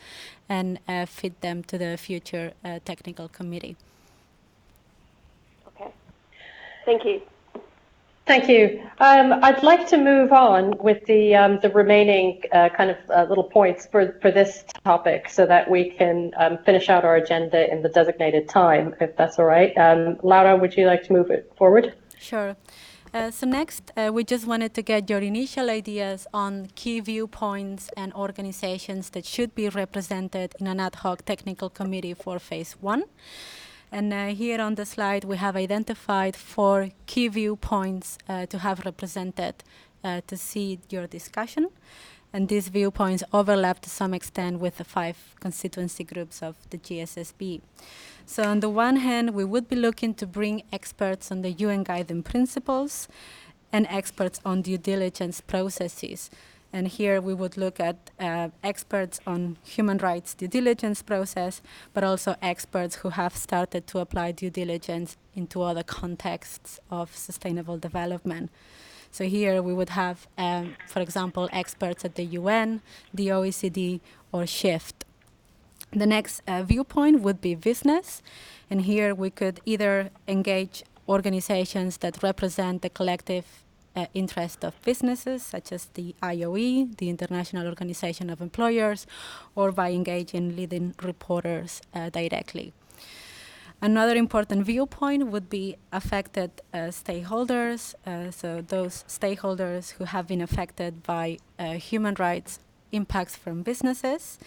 and feed them to the future technical committee. Okay. Thank you. Thank you. I'd like to move on with the remaining little points for this topic so that we can finish out our agenda in the designated time, if that's all right. Laura, would you like to move it forward? Sure. So next, we just wanted to get your initial ideas on key viewpoints and organizations that should be represented in an ad hoc technical committee for phase 1. And here on the slide, we have identified 4 key viewpoints to have represented to see your discussion. And these viewpoints overlap to some extent with the 5 constituency groups of the GSSB. So on the one hand, we would be looking to bring experts on the UN guiding principles and experts on due diligence processes. And here we would look at experts on human rights due diligence process, but also experts who have started to apply due diligence into other contexts of sustainable development. So here we would have, for example, experts at the UN, the OECD, or SHIFT. The next viewpoint would be business. And here we could either engage organizations that represent the collective interest of businesses, such as the IOE, the International Organization of Employers, or by engaging leading reporters directly. Another important viewpoint would be affected stakeholders, so those stakeholders who have been affected by human rights impacts from businesses.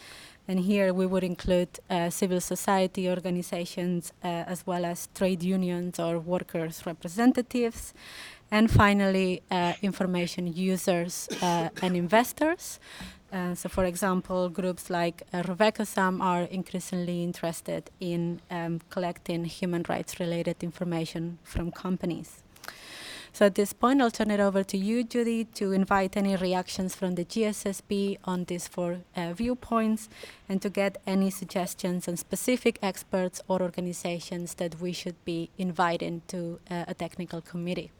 And here we would include civil society organizations as well as trade unions or workers' representatives. And finally, information users and investors. So for example, groups like Rebecca-Sam are increasingly interested in collecting human rights related information from companies. So at this point, I'll turn it over to you, Judy, to invite any reactions from the GSSB on these 4 viewpoints and to get any suggestions on specific experts or organizations that we should be inviting to a technical committee.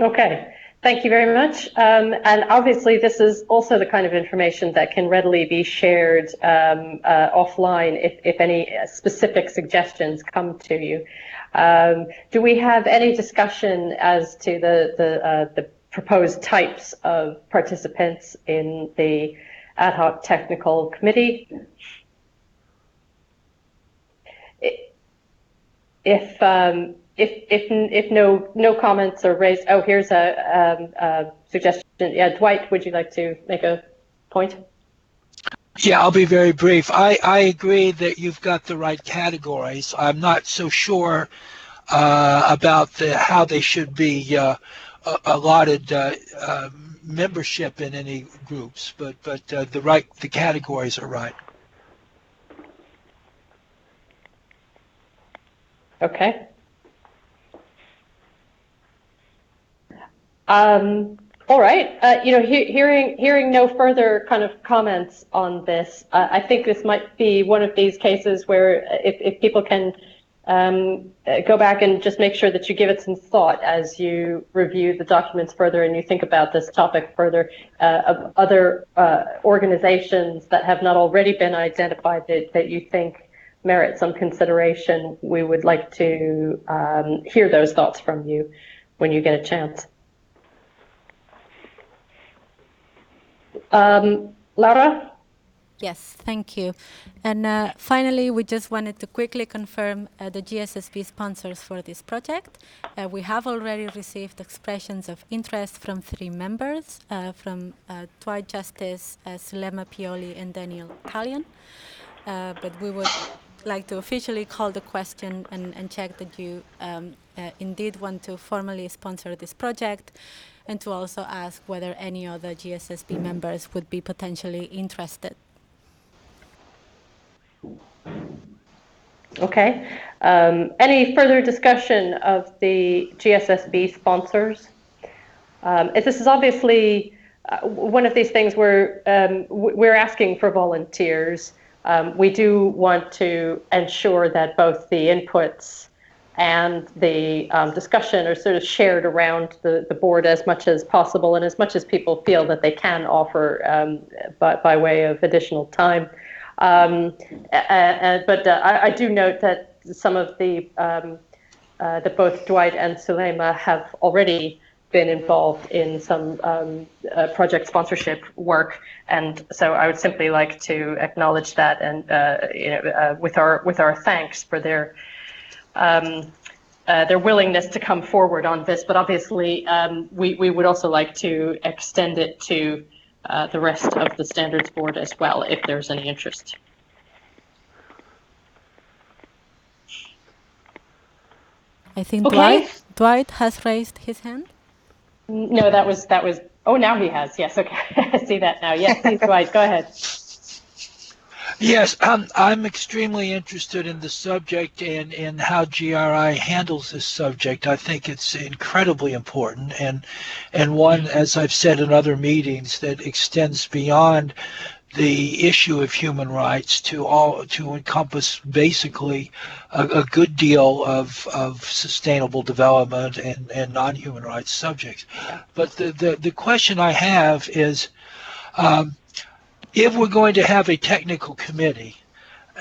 Okay, thank you very much. And obviously, this is also the kind of information that can readily be shared offline if any specific suggestions come to you. Do we have any discussion as to the proposed types of participants in the ad hoc technical committee. If no comments are raised, oh, here's a suggestion. Yeah, Dwight, would you like to make a point? Yeah, I'll be very brief. I agree that you've got the right categories. I'm not so sure about how they should be allotted membership in any groups, but the categories are right. Okay. All right. Hearing no further kind of comments on this, I think this might be one of these cases where if people can go back and just make sure that you give it some thought as you review the documents further and you think about this topic further, of other organizations that have not already been identified that you think merit some consideration, we would like to hear those thoughts from you when you get a chance. Laura? Yes, thank you. And finally, we just wanted to quickly confirm the GSSB sponsors for this project. We have already received expressions of interest from 3 members, from Dwight Justice, Sulema Pioli, and Daniel Callion. But we would like to officially call the question and check that you indeed want to formally sponsor this project, and to also ask whether any other GSSB members would be potentially interested. Okay. Any further discussion of the GSSB sponsors? This is obviously one of these things where we're asking for volunteers. We do want to ensure that both the inputs and the discussion are sort of shared around the board as much as possible, and as much as people feel that they can offer by way of additional time. But I do note that some of that both Dwight and Sulema have already been involved in some project sponsorship work, and so I would simply like to acknowledge that, and with our thanks for their willingness to come forward on this. But obviously, we would also like to extend it to the rest of the standards board as well, if there's any interest. I think Okay. Dwight has raised his hand. No, that was. Oh, now he has. Yes. Okay. I see that now. Yes, please, Dwight. Go ahead. Yes, I'm extremely interested in the subject and in how GRI handles this subject. I think it's incredibly important and one, as I've said in other meetings, that extends beyond the issue of human rights to encompass basically a good deal of sustainable development and non-human rights subjects. But the question I have is, if we're going to have a technical committee,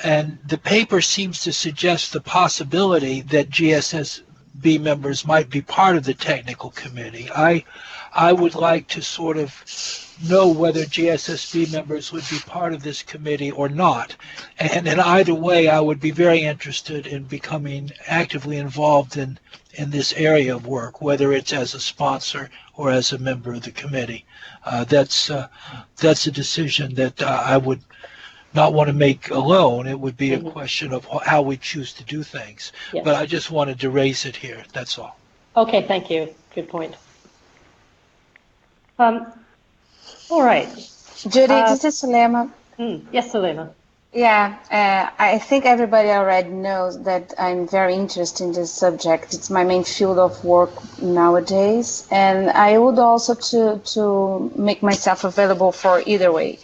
and the paper seems to suggest the possibility that GSSB members might be part of the technical committee, I would like to sort of know whether GSSB members would be part of this committee or not. And in either way, I would be very interested in becoming actively involved in this area of work, whether it's as a sponsor or as a member of the committee. That's a decision that I would not want to make alone. It would be a question of how we choose to do things. Yes. But I just wanted to raise it here. That's all. Okay. Thank you. Good point. All right. Judy, this is Sulema. Yes, Sulema. Yeah, I think everybody already knows that I'm very interested in this subject. It's my main field of work nowadays, and I would also to make myself available for either way,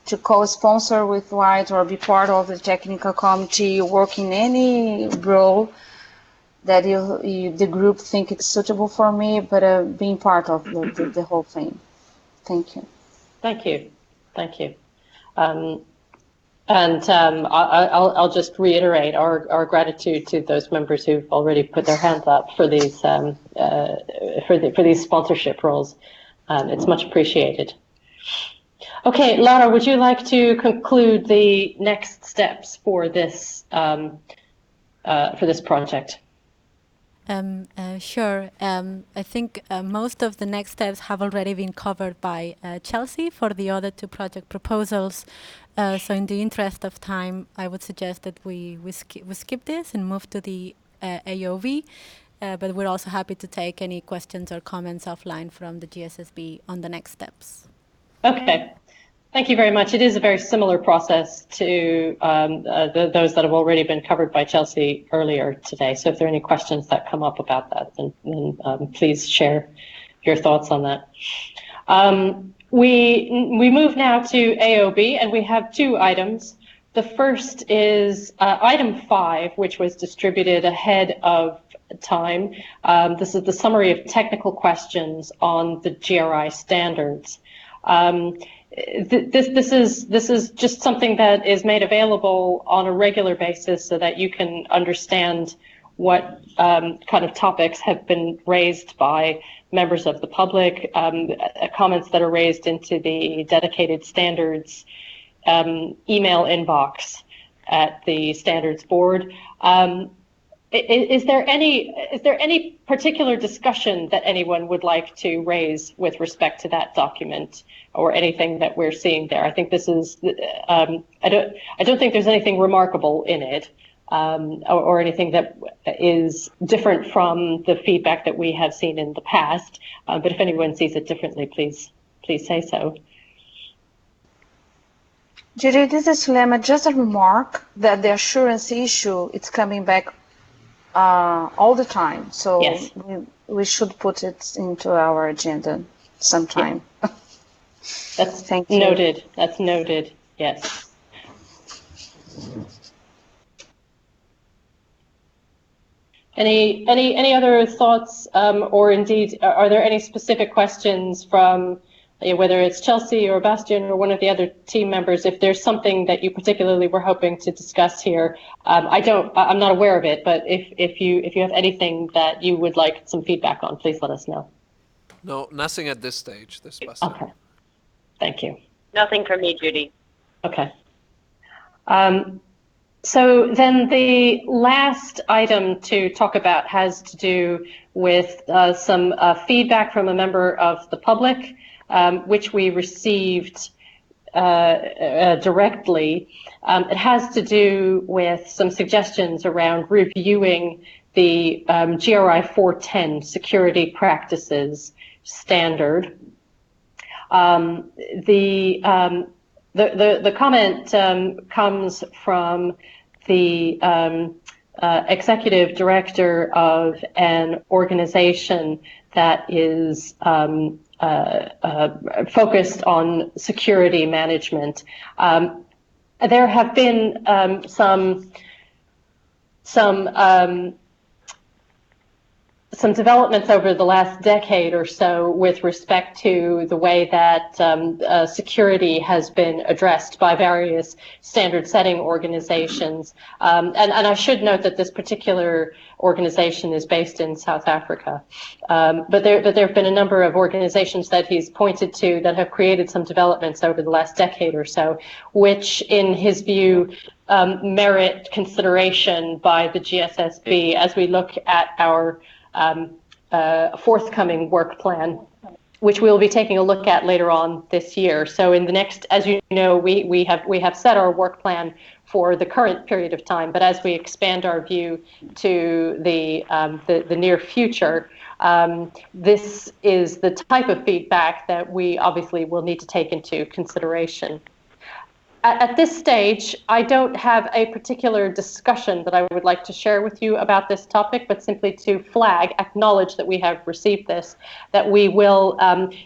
to co-sponsor with White or be part of the technical committee, work in any role that the group think it's suitable for me, but being part of the whole thing. Thank you. Thank you. Thank you. And I'll just reiterate our gratitude to those members who've already put their hands up for these for these sponsorship roles. It's much appreciated. Okay, Lara, would you like to conclude the next steps for this project? Sure. I think most of the next steps have already been covered by Chelsea for the other two project proposals. So in the interest of time, I would suggest that we skip this and move to the AOV. But we're also happy to take any questions or comments offline from the GSSB on the next steps. Okay. Thank you very much. It is a very similar process to those that have already been covered by Chelsea earlier today. So if there are any questions that come up about that, then please share your thoughts on that. We move now to AOB, and we have two items. The first is item 5, which was distributed ahead of time. This is the summary of technical questions on the GRI standards. This is just something that is made available on a regular basis so that you can understand what kind of topics have been raised by members of the public, comments that are raised into the dedicated standards email inbox at the standards board. Is there any particular discussion that anyone would like to raise with respect to that document or anything that we're seeing there? I think this is I don't think there's anything remarkable in it or anything that is different from the feedback that we have seen in the past. But if anyone sees it differently, please say so. Judy, this is Sulema. Just a remark that the assurance issue, it's coming back all the time. So yes, we should put it into our agenda sometime. Yeah. That's noted. That's noted. Yes. Any other thoughts, or indeed, are there any specific questions from whether it's Chelsea or Bastian or one of the other team members? If there's something that you particularly were hoping to discuss here, I'm not aware of it, but if you have anything that you would like some feedback on, please let us know. No, nothing at this stage. Bastian. Okay. Thank you. Nothing from me, Judy. Okay. So then the last item to talk about has to do with some feedback from a member of the public, which we received directly. It has to do with some suggestions around reviewing the GRI 410 security practices standard. The comment comes from the executive director of an organization that is focused on security management. There have been some developments over the last decade or so with respect to the way that security has been addressed by various standard setting organizations. And I should note that this particular organization is based in South Africa. But there have been a number of organizations that he's pointed to that have created some developments over the last decade or so, which in his view merit consideration by the GSSB as we look at our forthcoming work plan, which we'll be taking a look at later on this year. So in the next, as you know, we have set our work plan for the current period of time, but as we expand our view to the near future, this is the type of feedback that we obviously will need to take into consideration. At this stage, I don't have a particular discussion that I would like to share with you about this topic, but simply to acknowledge that we have received this, that we will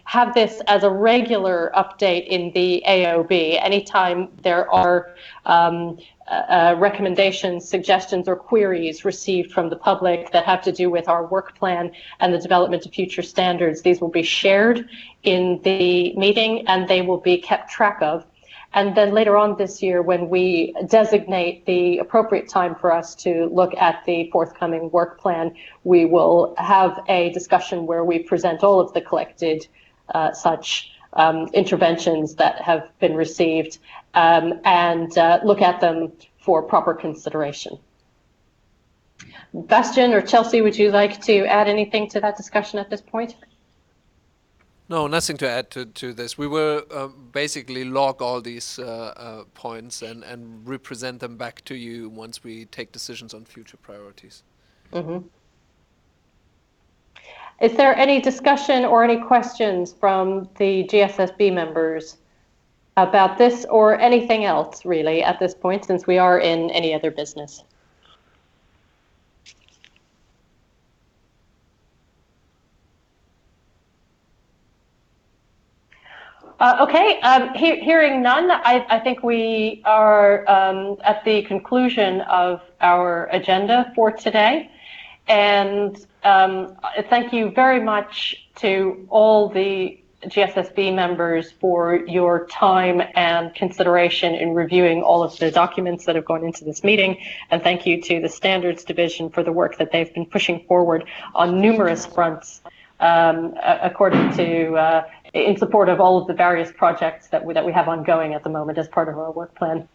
have this as a regular update in the AOB anytime there are recommendations, suggestions, or queries received from the public that have to do with our work plan and the development of future standards. These will be shared in the meeting and they will be kept track of. And then later on this year, when we designate the appropriate time for us to look at the forthcoming work plan, we will have a discussion where we present all of the collected such interventions that have been received and look at them for proper consideration. Bastian or Chelsea, would you like to add anything to that discussion at this point? No, nothing to add to this. We will basically log all these points and represent them back to you once we take decisions on future priorities. Mm-hmm. Is there any discussion or any questions from the GSSB members about this or anything else really at this point, since we are in any other business? Okay, hearing none, I think we are at the conclusion of our agenda for today. And thank you very much to all the GSSB members for your time and consideration in reviewing all of the documents that have gone into this meeting. And thank you to the Standards Division for the work that they've been pushing forward on numerous fronts according to in support of all of the various projects that we have ongoing at the moment as part of our work plan.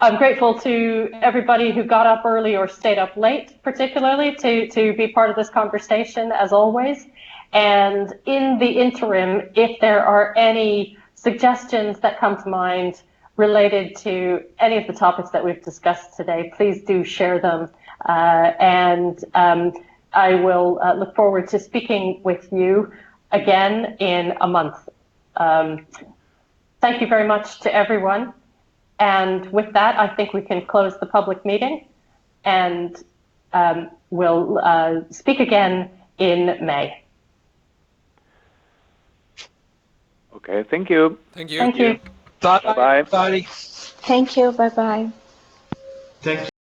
I'm grateful to everybody who got up early or stayed up late, particularly to be part of this conversation, as always. And in the interim, if there are any suggestions that come to mind related to any of the topics that we've discussed today, please do share them. I will look forward to speaking with you again in a month. Thank you very much to everyone. And with that, I think we can close the public meeting and we'll speak again in May. Okay, thank you. Thank you. Thank you. Bye bye. everybody. Thank you. Bye-bye. Thank you.